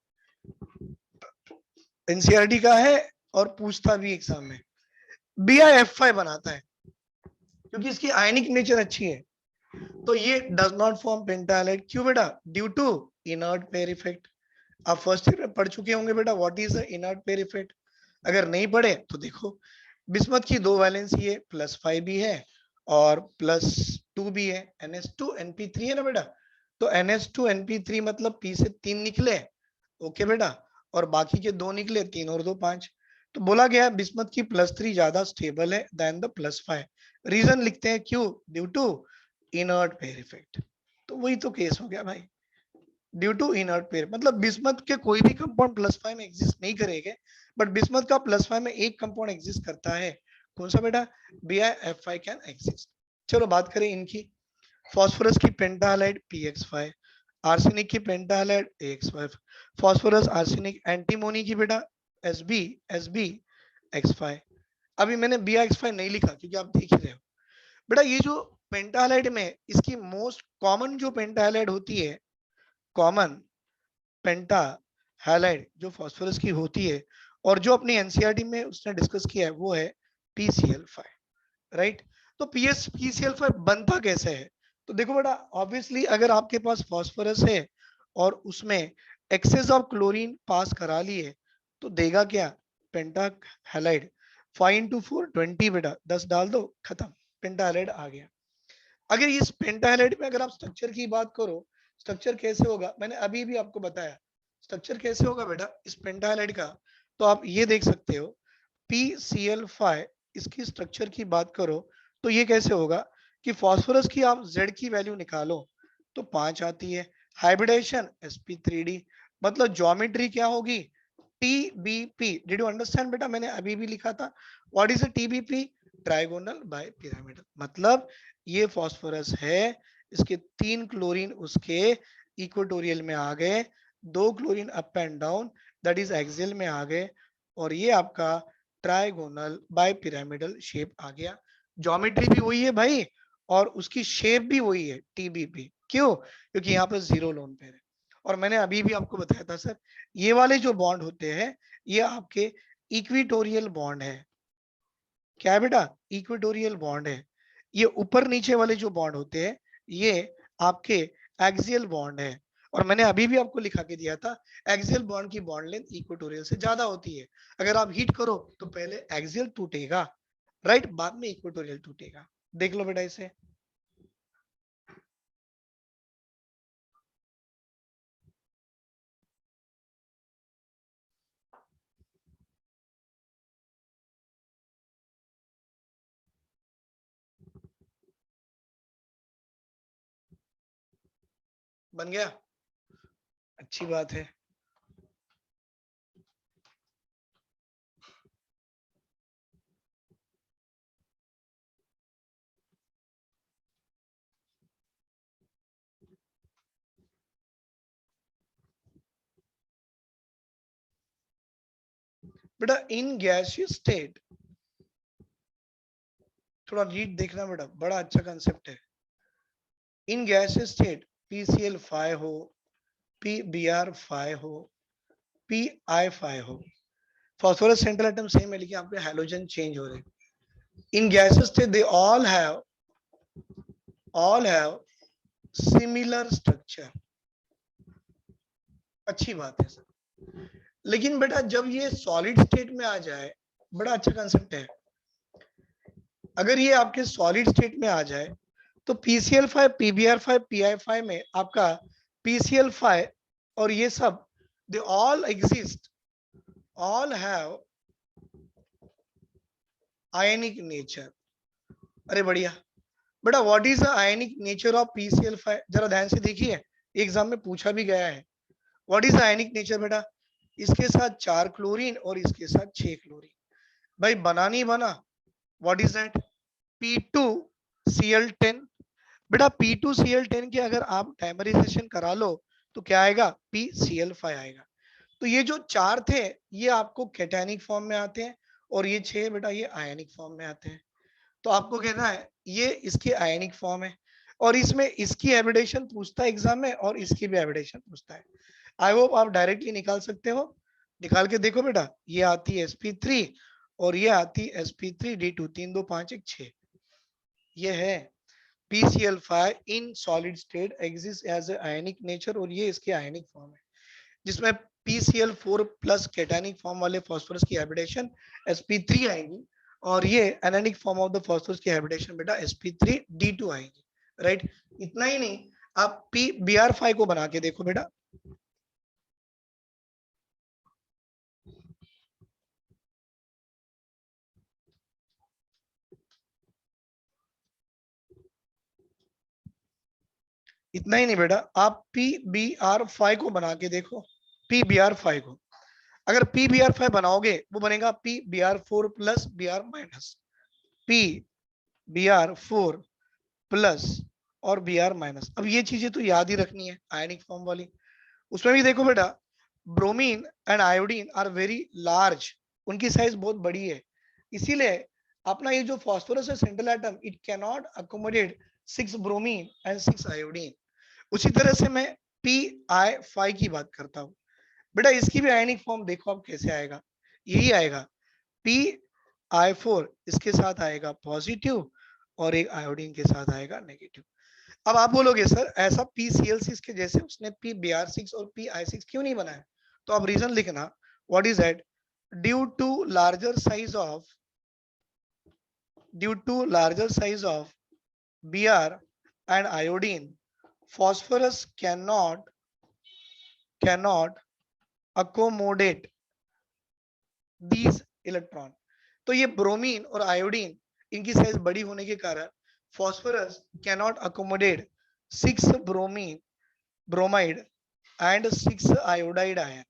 एनसीईआरटी का है और पूछता भी एग्जाम में। BiF5 बनाता है क्योंकि इसकी आयनिक नेचर अच्छी है, तो ये डज नॉट फॉर्म पेंटाहालाइड। क्यों बेटा? Due to inert pair effect. आप फर्स्ट ईयर में पढ़ चुके होंगे बेटा what is the inert pair effect. अगर नहीं पढ़े तो देखो, बिस्मथ की 2 वैलेंसी है, +5 भी है और +2 भी है। NH2NP3 है ना बेटा, तो NH2NP3 मतलब P से 3 निकले। ओके बेटा, और बाकी के 2 निकले, 3 और 2 5। तो बोला गया बिस्मथ की +3 ज्यादा स्टेबल है देन द +5। रीजन लिखते हैं क्यों, due to inert pair effect. तो वही तो केस हो गया भाई, ड्यू टू इनर्ट पेयर, मतलब बिस्मथ के कोई भी कंपाउंड +5 में एग्जिस्ट नहीं करेंगे, बट बिस्मथ का +5 में एक कंपाउंड एग्जिस्ट करता है। कौन सा बेटा, BiF5 कैन एग्जिस्ट। चलो बात करें इनकी। फॉस्फोरस की पेंटाहालाइड PX5, आर्सेनिक की पेंटाहालाइड AX5, फॉस्फोरस आर्सेनिक एंटीमोनी की बेटा SbX5। अभी मैंने BiX5 नहीं लिखा क्योंकि आप देख ही रहे हो बेटा, ये जो पेंटाहालाइड में इसकी मोस्ट कॉमन जो पेंटाहालाइड होती है, कॉमन पेंटा हैलाइड जो फास्फोरस की होती है और जो अपनी एनसीईआरटी में उसने डिस्कस किया है वो है PCl5, राइट। तो PCl5 बनता कैसे है, तो देखो बेटा ऑब्वियसली अगर आपके पास फास्फोरस है और उसमें एक्सेस ऑफ क्लोरीन पास करा लिए तो देगा क्या, पेंटा हैलाइड। 5 into 4 20 बेटा, 10 डाल दो, खत्म, पेंटा हैलाइड आ गया। अगर इस पेंटाहाइलाइड में अगर आप स्ट्रक्चर की बात करो, स्ट्रक्चर कैसे होगा, मैंने अभी भी आपको बताया स्ट्रक्चर कैसे होगा बेटा इस पेंटाहाइलाइड का। तो आप ये देख सकते हो PCl5, इसकी स्ट्रक्चर की बात करो तो ये कैसे होगा कि फास्फोरस की आप Z की वैल्यू निकालो तो 5 आती है, हाइब्रिडेशन sp3d, मतलब ज्योमेट्री क्या होगी, TBP। डिड यू अंडरस्टैंड बेटा, मैंने अभी भी लिखा था what is a TBP, trigonal bipyramidal. मतलब ये फास्फोरस है, इसके 3 क्लोरीन उसके इक्वेटोरियल में आ गए, 2 chlorine up and down that is axial में आ गए, और ये आपका ट्राइगोनल बाय पिरामिडल शेप आ गया। ज्योमेट्री भी वही है भाई और उसकी शेप भी वही है TBP। क्यों, क्योंकि यहाँ पर 0 लोन पेयर है। और मैंने अभी भी आपको बताया था सर, ये वाले जो बॉन्ड होते हैं ये आपके इक्विटोरियल बॉन्ड है। क्या है बेटा, इक्वेटोरियल बॉन्ड है। ये ऊपर नीचे वाले जो बॉन्ड होते हैं ये आपके एक्सियल बॉन्ड है। और मैंने अभी भी आपको लिखा के दिया था एक्सियल बॉन्ड की बॉन्ड लेंथ इक्वेटोरियल से ज्यादा होती है। अगर आप हीट करो तो पहले एक्सियल टूटेगा, राइट, बाद में इक्वेटोरियल टूटेगा। देख लो बेटा इसे। बन गया, अच्छी बात है। बेटा इन गैसियस स्टेट, थोड़ा रीड देखना बेटा, बड़ा अच्छा कंसेप्ट है। इन गैसियस स्टेट PCl5 हो, PBr5 हो, PI5 हो, phosphorus central atom सेम है लेकिन आपके हाइड्रोजन चेंज हो रहे हैं। इन gases they all have similar structure। अच्छी बात है सर, लेकिन बेटा जब ये सॉलिड स्टेट में आ जाए, बड़ा अच्छा कंसेप्ट है, अगर ये आपके सॉलिड स्टेट में आ जाए तो PCl5 PBr5 PI5 में आपका PCl5 और ये सब they all exist, all have ionic nature. अरे बढ़िया बेटा, what is the ionic nature of PCl5, जरा ध्यान से देखिए, एग्जाम में पूछा भी गया है। What is the ionic nature बेटा, इसके साथ 4 क्लोरीन और इसके साथ 6 क्लोरीन, भाई बना नहीं बना, व्हाट इज दैट, P2Cl10। बेटा P2Cl10 के अगर आप डायमराइजेशन करा लो तो क्या आएगा, PCl5 आएगा। तो ये जो 4 थे ये आपको कैटायनिक फॉर्म में आते हैं और ये 6 बेटा ये आयनिक फॉर्म में आते हैं। तो आपको कहना है ये इसके आयनिक फॉर्म है और इसमें इसकी एविडेशन पूछता है एग्जाम में और इसकी भी एविडेशन पूछता है। आई होप आप डायरेक्टली निकाल सकते हो, निकाल के देखो बेटा, ये आती है sp3 और ये आती है sp3d2, 3 2 5 1 6। ये है PCl5 in solid state exist as a ionic nature और ये इसके आयनिक फॉर्म है, जिसमें PCl4 प्लस कैटायनिक फॉर्म वाले फास्फोरस की हाइब्रिडेशन sp3 आएगी और ये anionic form of the phosphorus की हाइब्रिडेशन बेटा sp3d2 आएगी, राइट। इतना ही नहीं, आप PBr5 को बना के देखो बेटा, इतना ही नहीं बेटा, आप PBr5 को बना के देखो, PBr5 को अगर PBr5 बनाओगे वो बनेगा PBr4 plus Br minus, PBr4 plus और Br माइनस। अब ये चीजें तो याद ही रखनी है आयनिक फॉर्म वाली। उसमें भी देखो बेटा, bromine and iodine are very large, उनकी साइज बहुत बड़ी है, इसीलिए अपना ये जो फॉस्फोरस है central atom, it cannot accommodate 6 bromine and 6 iodine. उसी तरह से मैं PI5 की बात करता हूँ बेटा, इसकी भी आयनिक फॉर्म देखो अब कैसे आएगा, यही आएगा PI4, इसके साथ आएगा पॉजिटिव और एक आयोडीन के साथ आएगा नेगेटिव। अब आप बोलोगे सर ऐसा PCl6 के जैसे उसने PBr6 और PI6 क्यों नहीं बनाया, तो अब रीजन लिखना, what is that, due to larger size of Br and iodine, phosphorus cannot accommodate these electron। तो ये ब्रोमीन और आयोडीन इनकी साइज बड़ी होने के कारण phosphorus cannot accommodate 6 bromine bromide and 6 iodide ion,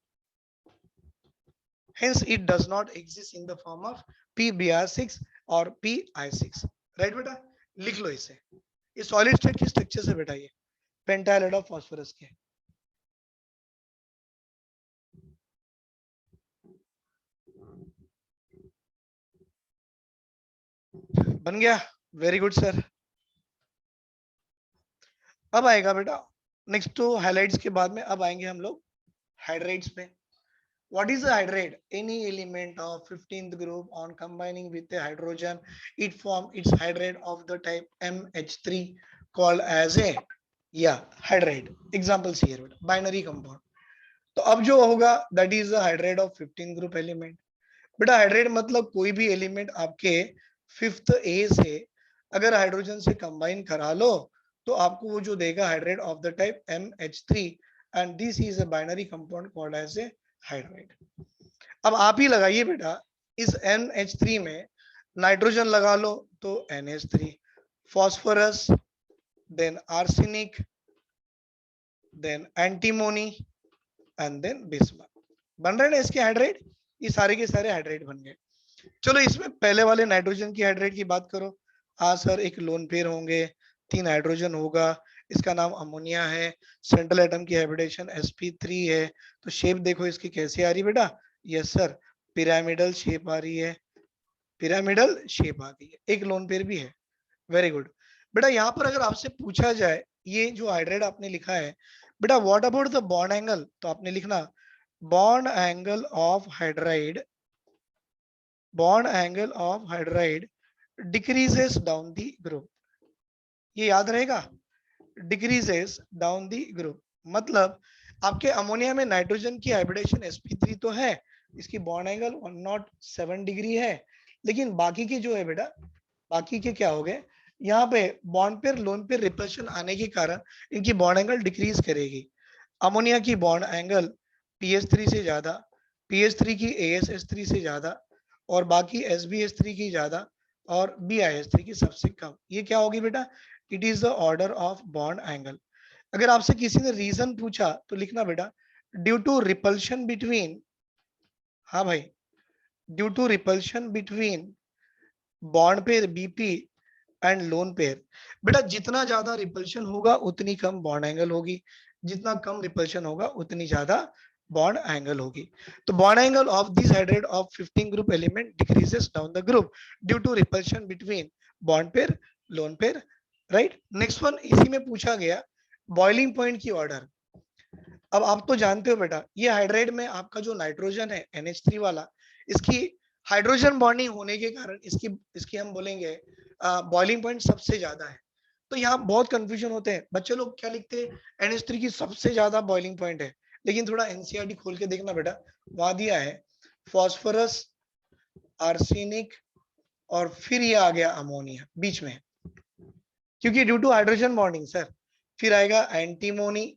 hence it does not exist in the form of PBr6 or PI6। Right बेटा, लिख लो इसे, ये सॉलिड स्टेट की स्ट्रक्चर से बेटा, ये पेंटाइलाइड ऑफ फास्फोरस के। बन गया, वेरी गुड सर। अब आएगा बेटा नेक्स्ट टू हाइलाइट्स के बाद में, अब आएंगे हम लोग हाइड्रेट्स पे। What is a hydrate? Any element of 15th group on combining with a hydrogen, it forms its hydrate of the type MH3 called as a hydrate। Examples here binary compound। तो अब जो होगा that is a hydrate of 15th group element। बेटा hydrate मतलब कोई भी element आपके 5th A से अगर हाइड्रोजन से कंबाइन करा लो तो आपको वो जो देगा hydrate of the type MH3 and this is a binary compound called as a hydrate. अब आप ही लगाइए बेटा, इस NH3 में नाइट्रोजन लगा लो तो NH3, phosphorus, then arsenic, then antimony and then bismuth, बन रहे ना इसके हाइड्रेट, ये सारे के सारे हाइड्रेट बन गए। चलो इसमें पहले वाले नाइट्रोजन की हाइड्रेट की बात करो। हाँ सर, एक लोन पेयर होंगे, 3 हाइड्रोजन होगा, इसका नाम अमोनिया है, सेंट्रल एटम की हाइब्रिडेशन sp3 है। तो शेप देखो इसकी कैसी आ रही बेटा, यस सर, पिरामिडल शेप आ रही है, पिरामिडल शेप आ गई है, एक लोन पेयर भी है। वेरी गुड बेटा। यहाँ पर अगर आपसे पूछा जाए ये जो हाइड्रेट आपने लिखा है बेटा, what about the bond angle, तो आपने लिखना bond angle of hydride, bond angle of hydride decreases down the group, ये याद रहेगा, डिक्रीजेस डाउन द ग्रुप। मतलब आपके अमोनिया में नाइट्रोजन की हाइब्रिडेशन sp3 तो है, इसकी बॉन्ड एंगल 107 डिग्री है, लेकिन बाकी के जो है बेटा, बाकी के क्या हो गए, यहाँ पे bond pair lone pair repulsion आने के कारण इनकी बॉन्ड एंगल डिक्रीज करेगी। अमोनिया की बॉन्ड एंगल PH3 से ज्यादा, PH3 की ASH3 से ज्यादा, और बाकी SbH3 की ज्यादा, और BiH3 की सबसे कम। ये क्या होगी बेटा, it is the order of bond angle. अगर आपसे किसी ने रीजन पूछा तो लिखना बेटा ड्यू टू रिपल्शन बिटवीन, हाँ भाई, due to repulsion between bond pair BP and lone pair. बेटा जितना ज्यादा रिपल्शन होगा उतनी कम बॉन्ड एंगल होगी, जितना कम रिपल्शन होगा उतनी ज्यादा बॉन्ड एंगल होगी। तो bond angle of this hydrate of 15 group element decreases down the group due to repulsion between bond pair lone pair. Right, next one इसी में पूछा गया बॉइलिंग पॉइंट की ऑर्डर। अब आप तो जानते हो बेटा, ये हाइड्रेट में आपका जो नाइट्रोजन है NH3 वाला, इसकी हाइड्रोजन बॉन्डिंग होने के कारण इसकी इसकी हम बोलेंगे बॉइलिंग पॉइंट सबसे ज्यादा है। तो यहाँ बहुत कंफ्यूजन होते हैं बच्चे लोग, क्या लिखते हैं NH3 की सबसे ज्यादा बॉइलिंग पॉइंट है, लेकिन थोड़ा NCERT खोल के देखना बेटा, वहां दिया है फॉस्फोरस, आर्सेनिक, और फिर ये आ गया अमोनिया बीच में, क्योंकि due to hydrogen bonding sir. फिर आएगा एंटीमोनी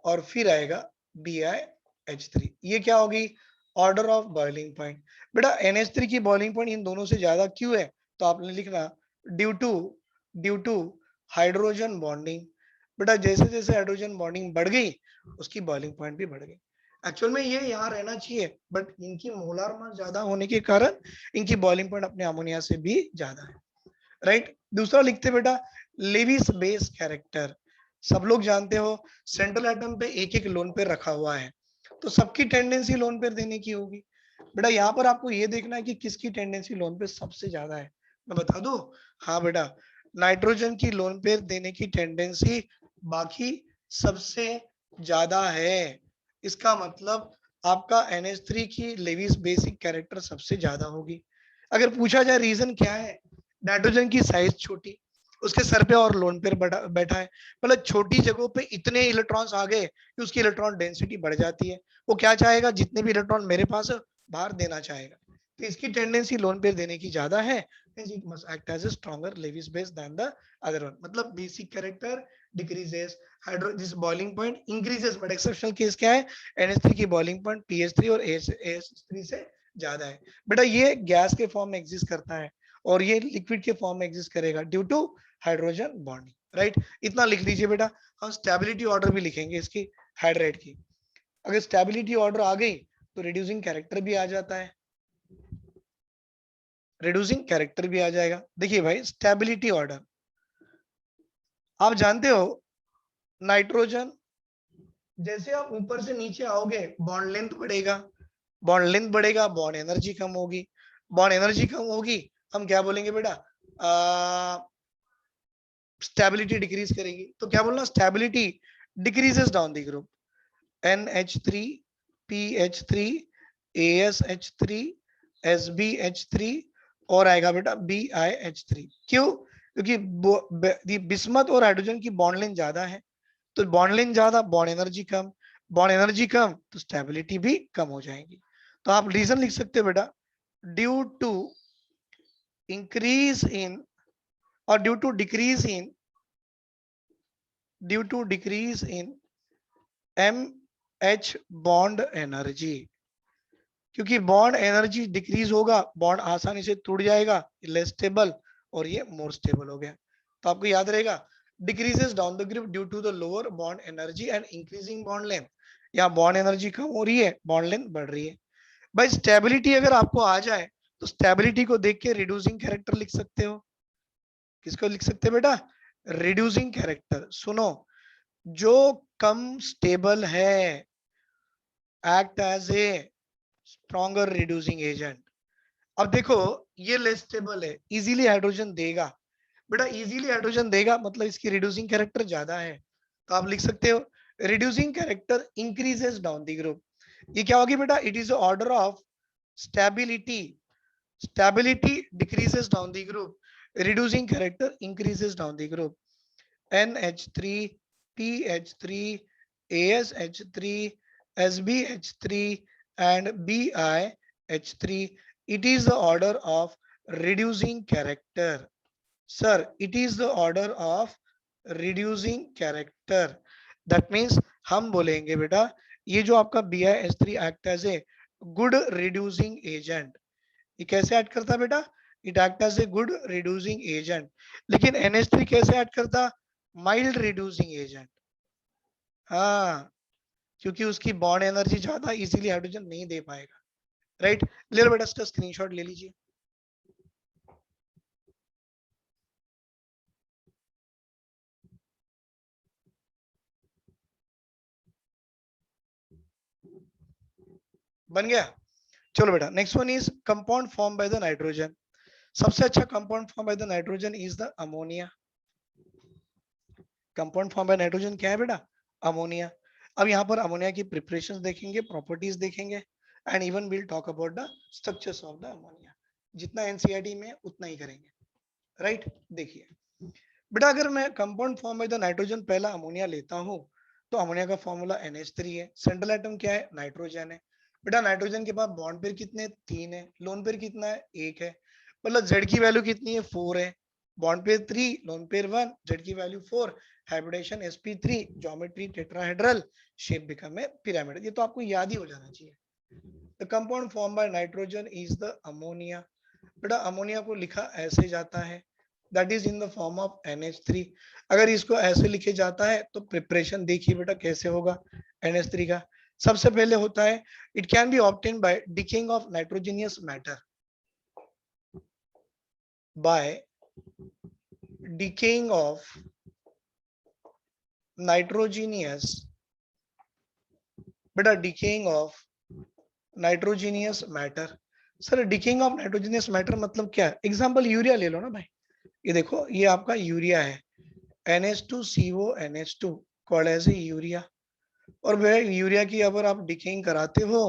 और फिर आएगा BiH3। ये क्या होगी, ऑर्डर ऑफ बॉइलिंग पॉइंट। बेटा NH3 की बॉइलिंग पॉइंट इन दोनों से ज्यादा क्यों है, तो आपने लिखना ड्यू टू हाइड्रोजन बॉन्डिंग बेटा जैसे जैसे हाइड्रोजन बॉन्डिंग बढ़ गई उसकी बॉइलिंग पॉइंट भी बढ़ गई। एक्चुअल में ये यहाँ रहना चाहिए बट इनकी मोलार मास ज्यादा होने के कारण इनकी बॉइलिंग पॉइंट अपने अमोनिया से भी ज्यादा है। राइट, दूसरा लिखते बेटा लेविस बेस कैरेक्टर। सब लोग जानते हो सेंट्रल एटम पे एक एक लोन पेयर रखा हुआ है, तो सबकी टेंडेंसी लोन पेयर देने की होगी। बेटा यहाँ पर आपको ये देखना है कि किसकी टेंडेंसी लोन पेयर सबसे ज्यादा है। मैं बता दूं, हाँ बेटा नाइट्रोजन की लोन पेयर देने की टेंडेंसी बाकी सबसे ज्यादा है। इसका मतलब आपका NH3 की लेविस बेसिक कैरेक्टर सबसे ज्यादा होगी। अगर पूछा जाए रीजन क्या है, नाइट्रोजन की साइज छोटी, उसके सर पे और लोन पेयर बैठा है, मतलब छोटी जगहों पे इतने इलेक्ट्रॉन्स आ गए कि उसकी इलेक्ट्रॉन डेंसिटी बढ़ जाती है। वो क्या चाहेगा, जितने भी इलेक्ट्रॉन मेरे पास है बाहर देना चाहेगा, तो इसकी टेंडेंसी लोन पेयर देने की ज्यादा है। It must act as a stronger Lewis base than the other one. मतलब basic character decreases, hydro this boiling point increases, but exceptional case क्या है, NH3 की बॉइलिंग पॉइंट PH3 और AS3 से ज्यादा है। बेटा ये गैस के फॉर्म में एग्जिस्ट करता है और ये लिक्विड के फॉर्म में एग्जिस्ट करेगा due to hydrogen bonding. Right, इतना लिख लीजिए बेटा। हम स्टेबिलिटी ऑर्डर भी लिखेंगे इसकी हाइड्रेट की। अगर स्टेबिलिटी ऑर्डर आ गई तो रिड्यूसिंग कैरेक्टर भी आ जाता है, रिड्यूसिंग कैरेक्टर भी आ जाएगा। देखिए भाई स्टेबिलिटी ऑर्डर आप जानते हो, नाइट्रोजन जैसे आप ऊपर से नीचे आओगे बॉन्ड लेंथ बढ़ेगा, बॉन्ड लेंथ बढ़ेगा बॉन्ड एनर्जी कम होगी, बॉन्ड एनर्जी कम होगी हम क्या बोलेंगे बेटा, स्टेबिलिटी डिक्रीज करेगी। तो क्या बोलना, stability decreases down the group NH3 PH3 ASH3 SbH3 और आएगा बेटा BiH3। क्यों, क्योंकि बिस्मथ और हाइड्रोजन की बॉन्ड लेंथ ज्यादा है, तो बॉन्ड लेंथ ज्यादा बॉन्ड एनर्जी कम, बॉन्ड एनर्जी कम तो स्टेबिलिटी भी कम हो जाएगी। तो आप रीजन लिख सकते हो बेटा ड्यू टू इंक्रीज इन और due to decrease in MH bond energy. क्योंकि बॉन्ड एनर्जी डिक्रीज होगा बॉन्ड आसानी से टूट जाएगा, लेस स्टेबल, और ये मोर स्टेबल हो गया। तो आपको याद रहेगा decreases down the group due to the lower bond energy and increasing bond length. यहाँ बॉन्ड एनर्जी कम हो रही है बॉन्ड लेंथ बढ़ रही है। भाई स्टेबिलिटी अगर आपको आ जाए तो स्टेबिलिटी को देख के रिड्यूसिंग कैरेक्टर लिख सकते हो। किसको लिख सकते हैं बेटा, रिड्यूसिंग कैरेक्टर। सुनो, जो कम स्टेबल है act as a stronger reducing agent. अब देखो ये लेस स्टेबल है, इजीली हाइड्रोजन देगा, बेटा इजीली हाइड्रोजन देगा मतलब इसकी रिड्यूसिंग कैरेक्टर ज्यादा है। तो आप लिख सकते हो reducing character increases down the group. ये क्या होगी बेटा, it is order of stability, stability decreases down the group, reducing character increases down the group. NH3 PH3 ASH3 SbH3 and BiH3, it is the order of reducing character. Sir, it is the order of reducing character. That means हम बोलेंगे बेटा ये जो आपका BiH3 act as a good reducing agent। ये कैसे add करता बेटा, it act as a good reducing agent. लेकिन NH3 कैसे ऐड करता, माइल्ड रिड्यूसिंग एजेंट। हाँ, क्योंकि उसकी बॉन्ड एनर्जी ज्यादा, इजीली हाइड्रोजन नहीं दे पाएगा। राइट, ले लो बेटा इसका स्क्रीनशॉट ले लीजिए। बन गया, चलो बेटा next one is compound form by the nitrogen. सबसे अच्छा compound form by the nitrogen is the ammonia. Compound form by nitrogen क्या है बेटा, अमोनिया। अब यहाँ पर अमोनिया की प्रिपरेशन देखेंगे, प्रॉपर्टीज देखेंगे and even will talk about the structures of the ammonia. जितना एनसीईआरटी में उतना ही करेंगे। राइट, देखिए बेटा अगर मैं compound form by the nitrogen पहला अमोनिया लेता हूँ तो अमोनिया का फॉर्मूला NH3 है, सेंट्रल एटम क्या है, नाइट्रोजन है। बेटा नाइट्रोजन के पास बॉन्ड पेयर कितने, 3 है, लोन पेयर कितना है, 1 है, मतलब Z की वैल्यू कितनी है, 4 है, bond pair 3 lone pair 1, Z की value 4, hybridisation sp3, geometry tetrahedral, shape become a pyramid. ये तो आपको याद ही हो जाना चाहिए। The compound form by nitrogen is the ammonia. बेटा अमोनिया को लिखा ऐसे जाता है that is in the form of NH3। अगर इसको ऐसे लिखे जाता है तो प्रिपरेशन देखिए बेटा कैसे होगा NH3 का। सबसे पहले होता है it can be obtain by decaying of nitrogenous matter, by decaying of nitrogenous, बेटा decaying of nitrogenous matter. Sir decaying of nitrogenous matter मतलब क्या है? एग्जांपल यूरिया ले लो ना भाई, ये देखो ये आपका यूरिया है, NH2CO NH2 कॉल्ड एज ए यूरिया। और वह यूरिया की अगर आप डिकेइंग कराते हो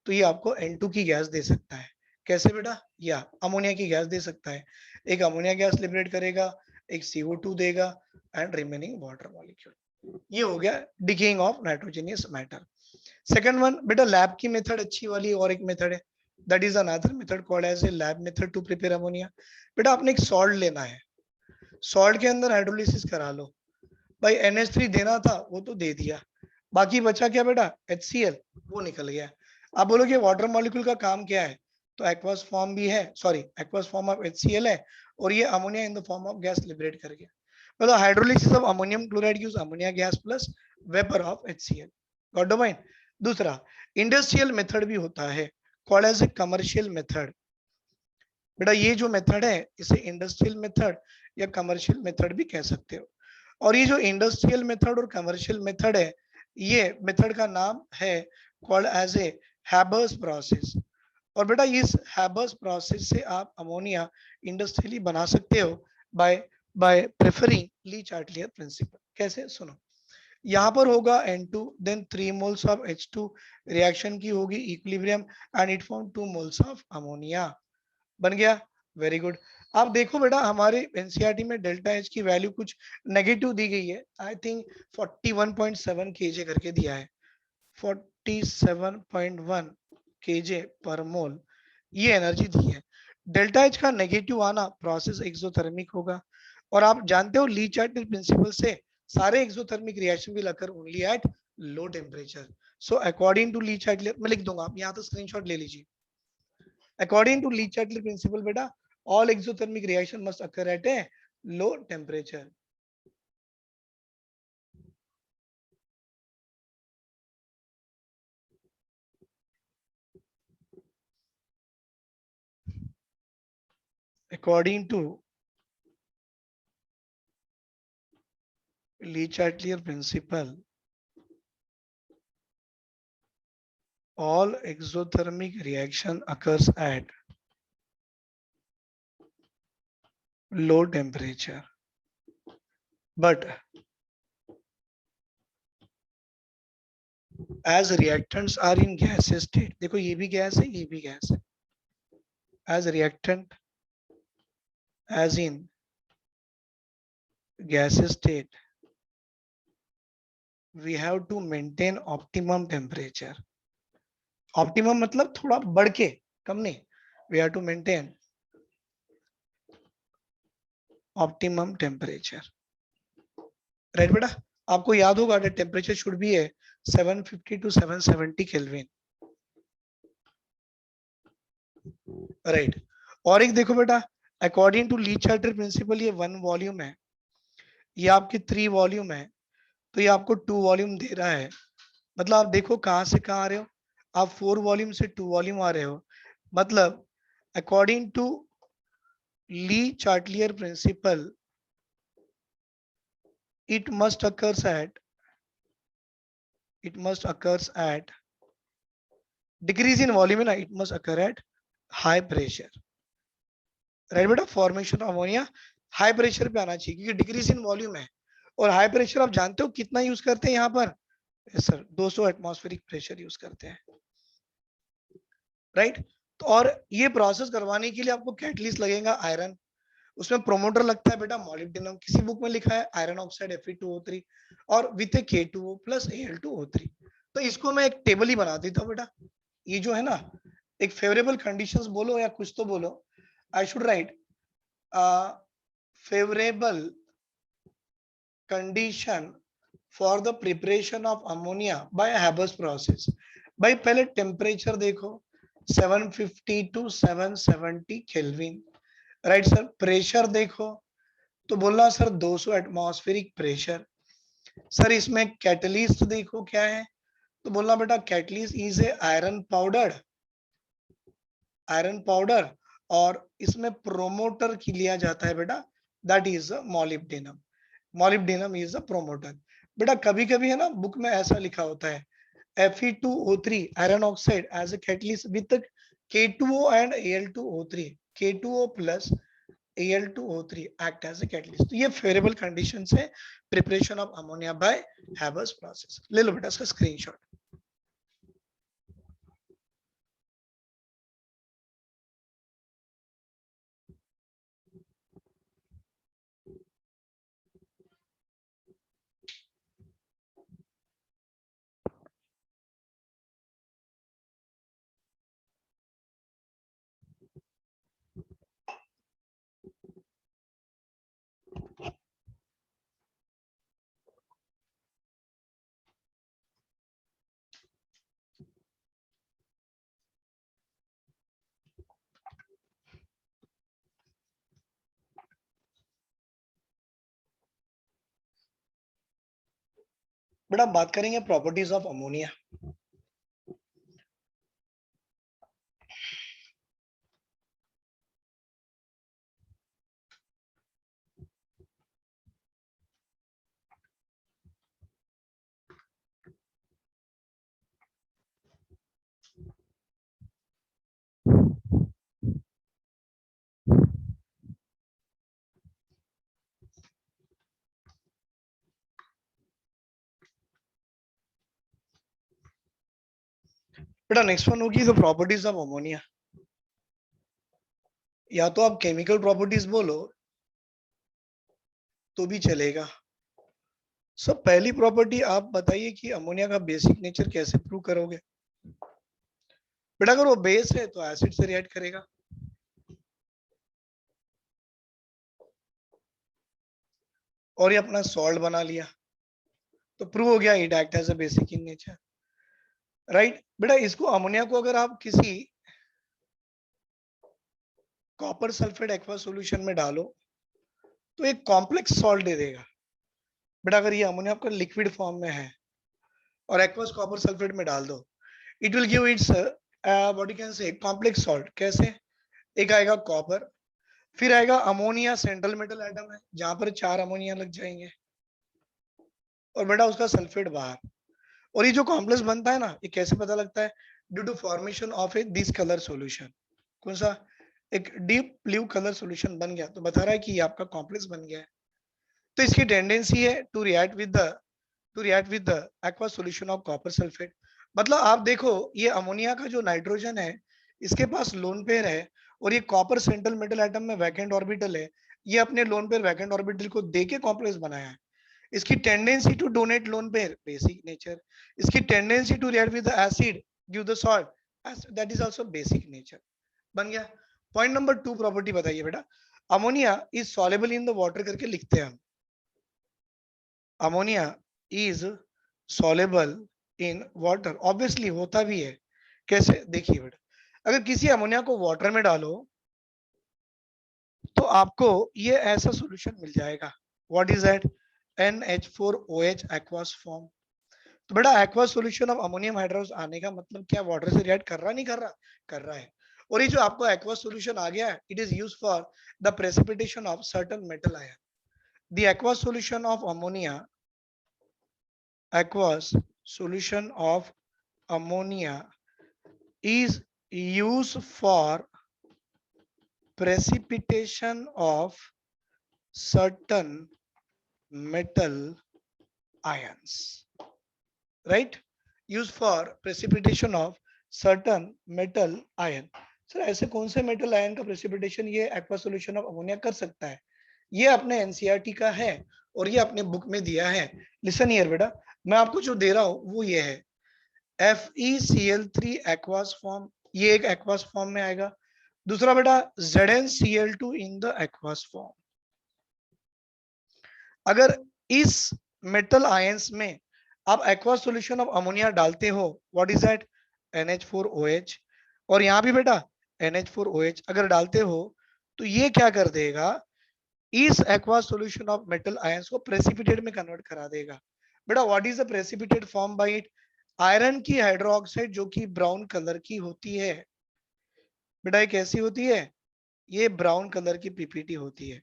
तो ये आपको N2 की गैस दे सकता है। कैसे बेटा? या अमोनिया की गैस दे सकता है, एक अमोनिया गैस लिबरेट करेगा, एक CO2 देगा एंड रिमेनिंग वाटर मॉलिक्यूल। ये हो गया decaying of nitrogenous matter. Second one बेटा लैब की मेथड अच्छी वाली और एक मेथड है, that is another method called as a lab method to prepare ammonia. बेटा आपने एक सॉल्ट लेना है, सॉल्ट के अंदर हाइड्रोलिसिस करा लो, भाई NH3 देना था वो तो दे दिया, बाकी बचा क्या बेटा? HCl, वो निकल गया। आप बोलोगे वाटर मॉलिक्यूल का काम क्या है, तो एक्वस फॉर्म भी है, sorry aqueous form of HCl है, और ये ammonia in the form of gas liberate कर गया। मतलब hydrolysis of ammonium chloride use ammonia gas plus vapour of HCl। Got the point? दूसरा इंडस्ट्रियल मेथड भी होता है called as a commercial method. बेटा ये जो मेथड है इसे इंडस्ट्रियल मेथड या कमर्शियल मेथड भी कह सकते हो। और ये जो इंडस्ट्रियल मेथड और कमर्शियल मेथड है, ये मेथड का नाम है called as a Haber's process. और बेटा इस हैबर्स प्रोसेस से आप अमोनिया इंडस्ट्रियली बना सकते हो बाय बाय प्रेफरिंग ली चार्टलियर प्रिंसिपल। कैसे? सुनो, यहाँ पर होगा N2 then 3 moles of H2, reaction की होगी equilibrium and it form 2 moles of ammonia. बन गया? Very good. आप देखो बेटा हमारे एनसीईआरटी में डेल्टा एच की वैल्यू कुछ नेगेटिव दी गई है, आई थिंक 41.7 kJ करके दिया है, 47.1 kJ पर मोल ये एनर्जी दी है। डेल्टा एच का नेगेटिव आना प्रोसेस एक्सोथर्मिक होगा, और आप जानते हो ली चार्टल प्रिंसिपल से सारे exothermic reaction will occur only at low temperature. So according to le Chatelier, मैं लिख दूंगा, आप यहाँ तो स्क्रीनशॉट ले लीजिए। According to Lee Chatterjee principle, beta, all exothermic reaction must occur at a low temperature. According to Lee Chatterjee principle, all exothermic reaction occurs at low temperature, but as reactants are in gaseous state, देखो ये भी gas है ये भी gas है, as reactant as in gaseous state, we have to maintain optimum temperature. Optimum मतलब थोड़ा बढ़ के, कम नहीं, we have to maintain optimum temperature. Right बेटा? आपको याद होगा टेम्परेचर शुड बी है 750 टू 770 केल्विन। राइट, और एक देखो बेटा according to Le Chatelier principle ये 1 वॉल्यूम है, ये आपकी 3 वॉल्यूम है, तो ये आपको 2 वॉल्यूम दे रहा है। मतलब आप देखो कहां से कहां आ रहे हो, आप 4 वॉल्यूम से 2 वॉल्यूम आ रहे हो। मतलब according to le Chatelier principle it must occurs at decrease in volume ना, it must occur at high pressure। Right बेटा? Formation of ammonia high pressure पे आना चाहिए क्योंकि डिक्रीज इन वॉल्यूम है, और हाई प्रेशर आप जानते हो कितना यूज करते हैं यहाँ पर? सर 200 एटमॉस्फेरिक प्रेशर यूज करते हैं। राइट, तो और ये प्रोसेस करवाने के लिए आपको कैटलिस्ट लगेगा आयरन, उसमें प्रोमोटर लगता है बेटा मॉलिब्डेनम, किसी बुक में लिखा है आयरन ऑक्साइड Fe2O3 और with A K2O plus Al2O3। तो इसको मैं एक टेबल ही बना देता हूँ बेटा, ये जो है ना एक फेवरेबल कंडीशंस बोलो या कुछ तो बोलो, I should write favorable condition for the preparation of ammonia by a Haber's process। भाई पहले टेम्परेचर देखो 750 to 770 kelvin, right sir? Pressure देखो तो बोलना सर 200 एटमॉस्फेरिक प्रेशर। सर इसमें कैटलिस्ट देखो क्या है, तो बोलना बेटा catalyst is a iron powder, और इसमें प्रोमोटर की लिया जाता है बेटा, that is molybdenum. Molybdenum is a promoter. बेटा कभी कभी है ना बुक में ऐसा लिखा होता है Fe2O3 iron oxide as a catalyst with K2O and Al2O3, K2O plus Al2O3 act as a catalyst। तो ये फेवरेबल कंडीशन है preparation of ammonia bye Haber's process. ले लो बेटा इसका स्क्रीनशॉट। बेटा बात करेंगे प्रॉपर्टीज ऑफ अमोनिया। बेटा नेक्स्ट वन होगी द प्रॉपर्टीज ऑफ अमोनिया। या तो आप केमिकल प्रॉपर्टीज बोलो तो भी चलेगा। सब पहली प्रॉपर्टी आप बताइए कि अमोनिया का बेसिक नेचर कैसे प्रूव करोगे। बेटा अगर वो बेस है तो एसिड से रिएक्ट करेगा, और ये अपना सॉल्ट बना लिया, तो प्रूव हो गया it act as a basic in nature, right. बेटा इसको अमोनिया को अगर आप किसी कॉपर सल्फेट एक्वा सॉल्यूशन में डालो तो एक कॉम्प्लेक्स सॉल्ट दे देगा। बेटा अगर ये अमोनिया आपका लिक्विड फॉर्म में है और एक्वस कॉपर सल्फेट में डाल दो, it will give its what you can say complex salt. कैसे? एक आएगा कॉपर, फिर आएगा अमोनिया, सेंट्रल मेटल एटम है जहां पर 4 अमोनिया लग जाएंगे, और बेटा उसका सल्फेट बाहर। और ये जो कॉम्प्लेक्स बनता है ना, ये कैसे पता लगता है? Due to formation of a this colour solution. कौन सा? एक डीप ब्लू कलर सॉल्यूशन बन गया, तो बता रहा है कि ये आपका कॉम्प्लेक्स बन गया है। तो इसकी टेंडेंसी है to react with the aqua solution of copper sulphate. मतलब आप देखो ये अमोनिया का जो नाइट्रोजन है इसके पास लोन पेयर है, और ये कॉपर सेंट्रल मेटल एटम में वैकेंट ऑर्बिटल है, ये अपने लोन पेयर वैकेंट ऑर्बिटल को देके कॉम्प्लेक्स बनाया है। इसकी tendency to donate lone pair basic nature, इसकी tendency to react with the acid give the salt that is also basic nature. बन गया। पॉइंट नंबर 2 प्रॉपर्टी बताइए बेटा। Ammonia is soluble in the water करके लिखते हैं हम। Ammonia is soluble in water, obviously होता भी है। कैसे? देखिए बेटा, अगर किसी अमोनिया को वाटर में डालो तो आपको ये ऐसा सॉल्यूशन मिल जाएगा। What is that? NH4OH aqueous form. तो बेटा aqueous solution of ammonium hydroxide आने का मतलब क्या? वाटर से रिएक्ट कर रहा नहीं कर रहा? कर रहा है। और ये जो आपको एक्वस सॉल्यूशन आ गया है, it is used for the precipitation of certain metal ion. The aqueous solution of ammonia, aqueous solution of ammonia is used for precipitation of certain metal ions, right? Used for precipitation of certain metal ion। Sir ऐसे कौन से metal ion का precipitation ये aqua solution of ammonia कर सकता है? ये अपने एनसीईआरटी का है और ये अपने बुक में दिया है। लिसन हियर बेटा, मैं आपको जो दे रहा हूं वो ये है FeCl3 एक्वास फॉर्म, ये एक एक्वास फॉर्म में आएगा। दूसरा बेटा ZnCl2 in the aqueous form. अगर इस मेटल आयंस में आप एक्वास सॉल्यूशन ऑफ अमोनिया डालते हो, व्हाट इज दैट? NH4OH। और यहां भी बेटा NH4OH अगर डालते हो तो ये क्या कर देगा? इस aqua solution of metal ions को प्रेसिपिटेट में कन्वर्ट करा देगा। बेटा what is the precipitate form by it? Iron की हाइड्रोक्साइड जो कि ब्राउन कलर की होती है। बेटा ये कैसी होती है? ये ब्राउन कलर की पीपीटी होती है।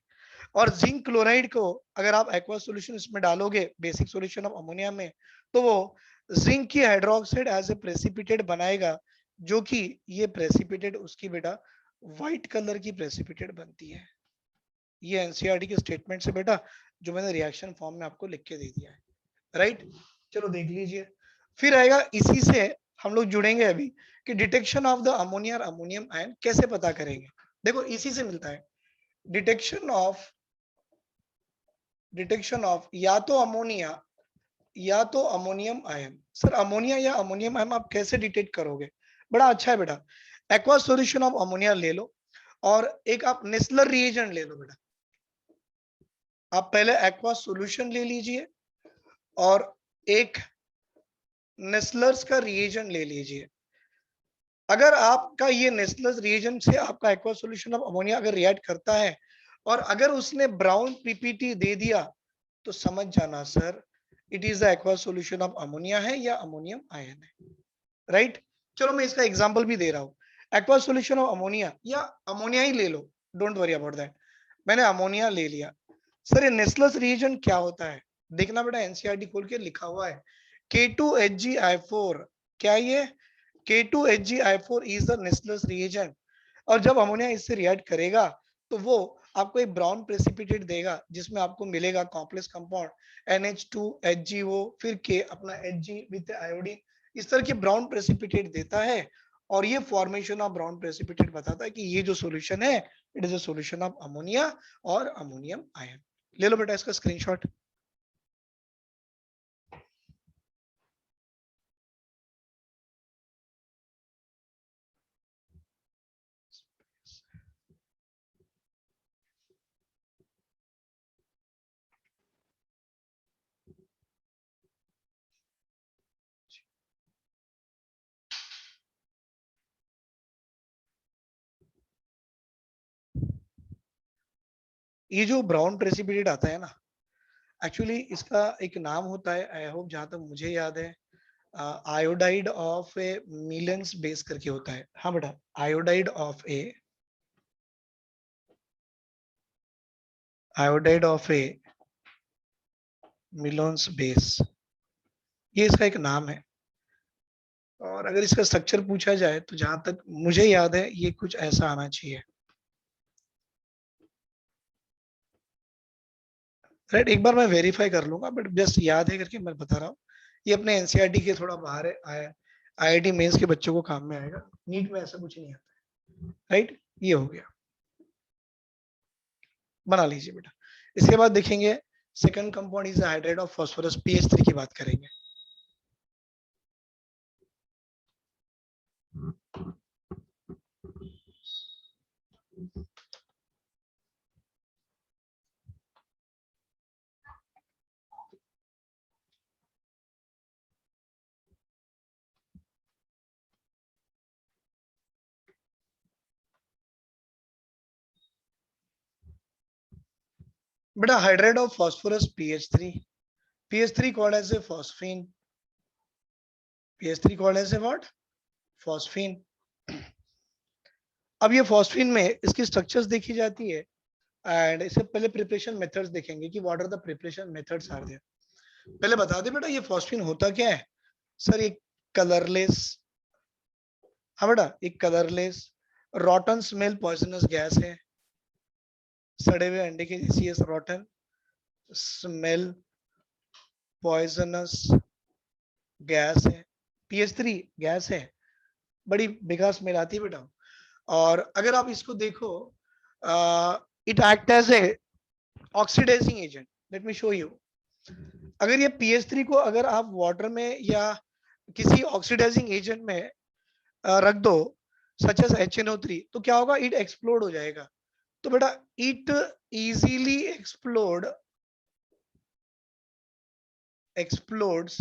और जिंक क्लोराइड को अगर आप एक्वा सॉल्यूशन इसमें डालोगे बेसिक सॉल्यूशन ऑफ अमोनिया में, तो वो जिंक की हाइड्रोक्साइड एज ए प्रेसिपिटेट बनाएगा, जो कि ये प्रेसिपिटेट उसकी बेटा व्हाइट कलर की प्रेसिपिटेट बनती है। ये एनसीईआरटी के स्टेटमेंट से बेटा जो मैंने रिएक्शन फॉर्म में आपको लिख के दे दिया है, राइट? चलो देख लीजिए। फिर आएगा इसी से हम लोग जुड़ेंगे अभी कि डिटेक्शन ऑफ द अमोनिया और अमोनियम आयन कैसे पता करेंगे। देखो इसी से मिलता है डिटेक्शन ऑफ या तो अमोनिया या तो अमोनियम आयन। सर अमोनिया या अमोनियम आयन आप कैसे डिटेक्ट करोगे? बड़ा अच्छा है बेटा, एक्वा सॉल्यूशन ऑफ अमोनिया ले लो और एक आप नेस्लर रिएजेंट ले लो। बेटा आप पहले एक्वा सॉल्यूशन ले लीजिए और एक नेस्लर्स का रिएजेंट ले लीजिए। अगर आपका ये नेस्लर्स रिएजेंट से आपका एक्वा सॉल्यूशन ऑफ अमोनिया अगर रिएक्ट करता है और अगर उसने ब्राउन पीपीटी दे दिया, तो समझ जाना sir it is the aqua solution of ammonia है या अमोनियम आयन है, राइट? चलो मैं इसका एग्जांपल भी दे रहा हूं। एक्वा सॉल्यूशन ऑफ अमोनिया या अमोनिया ही ले लो, डोंट वरी अबाउट दैट। मैंने अमोनिया ले लिया। सर ये नेस्लर्स रिएजेंट क्या होता है? देखना बेटा एनसीईआरटी खोल के लिखा हुआ है K2HgI4। क्या ये K2HgI4 is the Nessler's reagent. और जब अमोनिया इससे रिएक्ट करेगा तो वो आपको एक ब्राउन प्रेसिपिटेट देगा जिसमें आपको मिलेगा कॉम्प्लेक्स कंपाउंड NH2HgO, फिर K अपना Hg विद आयोडीन। इस तरह के ब्राउन प्रेसिपिटेट देता है और ये फॉर्मेशन ऑफ ब्राउन प्रेसिपिटेट बताता है कि ये जो सॉल्यूशन है it is a solution of ammonia और अमोनियम आयन। ले लो बेटा इसका स्क्रीनशॉट। ये जो ब्राउन प्रेसिपिटेट आता है ना, एक्चुअली इसका एक नाम होता है, आई होप जहां तक मुझे याद है, आयोडाइड ऑफ ए मिलेंस बेस करके होता है। हाँ बेटा, आयोडाइड ऑफ ए मिलोन्स बेस, ये इसका एक नाम है। और अगर इसका स्ट्रक्चर पूछा जाए तो जहां तक मुझे याद है ये कुछ ऐसा आना चाहिए, राइट? एक बार मैं वेरीफाई कर लूंगा बट जस्ट याद है करके मैं बता रहा हूँ। ये अपने एनसीईआरटी के थोड़ा बाहर है, आईआईटी मेंस के बच्चों को काम में आएगा, नीट में ऐसा कुछ नहीं आता, राइट? ये हो गया, बना लीजिए बेटा। इसके बाद देखेंगे second compound is hydride of phosphorus, PH three की बात करेंगे। बेटा hydride of phosphorus PH three, PH three called as a phosphine, PH three called as a what? Phosphine. अब ये फॉस्फीन में इसकी स्ट्रक्चर्स देखी जाती है एंड इससे पहले प्रिपरेशन मेथड्स देखेंगे कि what are the preparation methods are there. पहले बता दे बेटा ये फॉस्फीन होता क्या है? सर ये कलरलेस, हाँ बेटा एक कलरलेस रॉटन स्मेल पॉइजनस गैस है, सड़े हुए अंडे की जैसी है, रॉटन स्मेल पॉइजनस गैस है, पीएच3 गैस है, बड़ी बेकार स्मेल आती है बेटा। और अगर आप इसको देखो, it act as a oxidising agent. Let me show you. अगर ये पीएच3 को अगर आप वाटर में या किसी ऑक्सीडाइजिंग एजेंट में रख दो सच एज HNO3, तो क्या होगा? इट एक्सप्लोड हो जाएगा। तो बेटा it easily explodes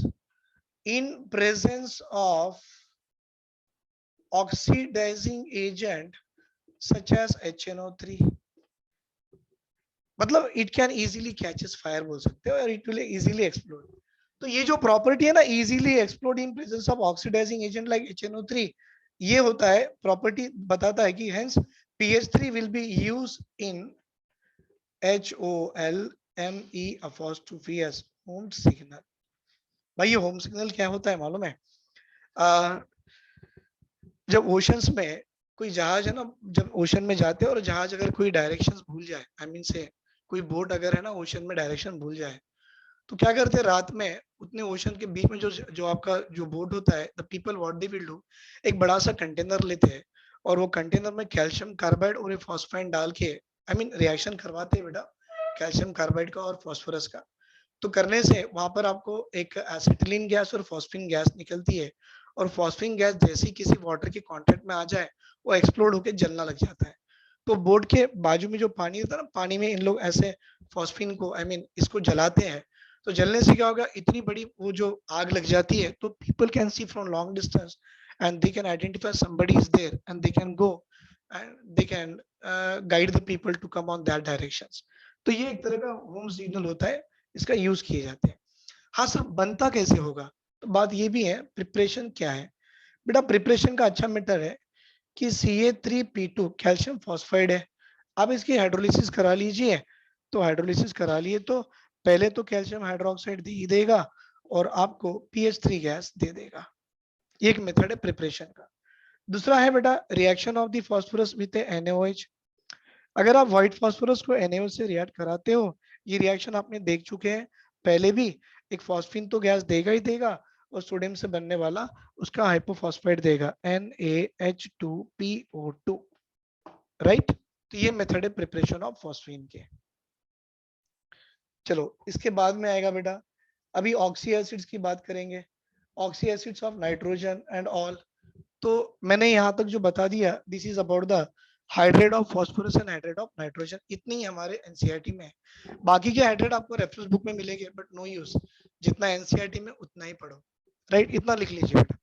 in presence of oxidizing agent such as HNO3। मतलब it can easily catches fire बोल सकते हो, और इट विल इजीली एक्सप्लोड। तो ये जो प्रॉपर्टी है ना, easily explode in presence of oxidising agent like HNO3, ये होता है प्रॉपर्टी, बताता है कि hence PH3 will be use in HOLME apostrophe as home signal. भाई ये होम सिग्नल क्या होता है मालूम है? जब ओशंस में कोई जहाज है ना, जब ओशन में जाते हैं और जहाज अगर कोई डायरेक्शंस भूल जाए, आई मीन से कोई बोट अगर है ना ओशन में डायरेक्शन भूल जाए, तो क्या करते हैं रात में उतने ओशन के बीच में जो जो आपका जो बोट होता है, the people what they will do, एक बड़ा सा कंटेनर लेते हैं और वो कंटेनर में कैल्शियम कार्बाइड और फॉस्फाइन डाल के, आई मीन रिएक्शन करवाते हैं बेटा कैल्शियम कार्बाइड का और फॉस्फोरस का। तो करने से वहां पर आपको एक एसिटिलीन गैस और फॉस्फिन गैस निकलती है, और फॉस्फिन गैस जैसी किसी वाटर के कांटेक्ट में आ जाए वो एक्सप्लोड होकर जलना लग जाता है। तो बोट के बाजू में जो पानी होता है ना, पानी में इन लोग ऐसे फॉस्फिन को, आई मीन इसको जलाते हैं। तो जलने से क्या होगा, इतनी बड़ी वो जो आग लग जाती है, तो people can see from long distance and they can identify somebody is there and they can go and they can guide the people to come on that directions. तो ये एक तरह का होम सिग्नल होता है, इसका यूज किए जाते हैं। हाँ सर, बनता कैसे होगा? तो बात ये भी है, प्रिपरेशन क्या है बेटा? प्रिपरेशन का अच्छा मैटर है कि Ca3P2 कैल्शियम फॉस्फाइड है। आप इसकी हाइड्रोलिसिस करा लीजिए। तो हाइड्रोलिसिस करा लिए तो पहले तो कैल्शियम हाइड्रोक्साइड दे ही देगा और आपको PH3 गैस दे देगा। ये एक मेथड है प्रिपरेशन का। दूसरा है बेटा reaction of the phosphorus with NaOH। अगर आप व्हाइट फास्फोरस को NaOH से रिएक्ट कराते हो, ये रिएक्शन आपने देख चुके हैं पहले भी, एक फॉस्फिन तो गैस देगा ही देगा और सोडियम से बनने वाला उसका हाइपोफॉस्फेट देगा NaH2PO2, राइट। तो ये मेथड है प्रिपरेशन ऑफ फॉस्फिन के। चलो इसके बाद में आएगा बेटा, अभी ऑक्सी एसिड्स की बात करेंगे, oxy acids of nitrogen and all. तो मैंने यहाँ तक जो बता दिया, this is about the hydrate of phosphorus and hydrate of nitrogen, इतनी ही हमारे एनसीईआरटी में है। बाकी के हाइड्रेट आपको रेफरेंस बुक में मिलेंगे, बट नो यूज, जितना एनसीईआरटी में उतना ही पढ़ो, राइट। इतना लिख लीजिए बेटा।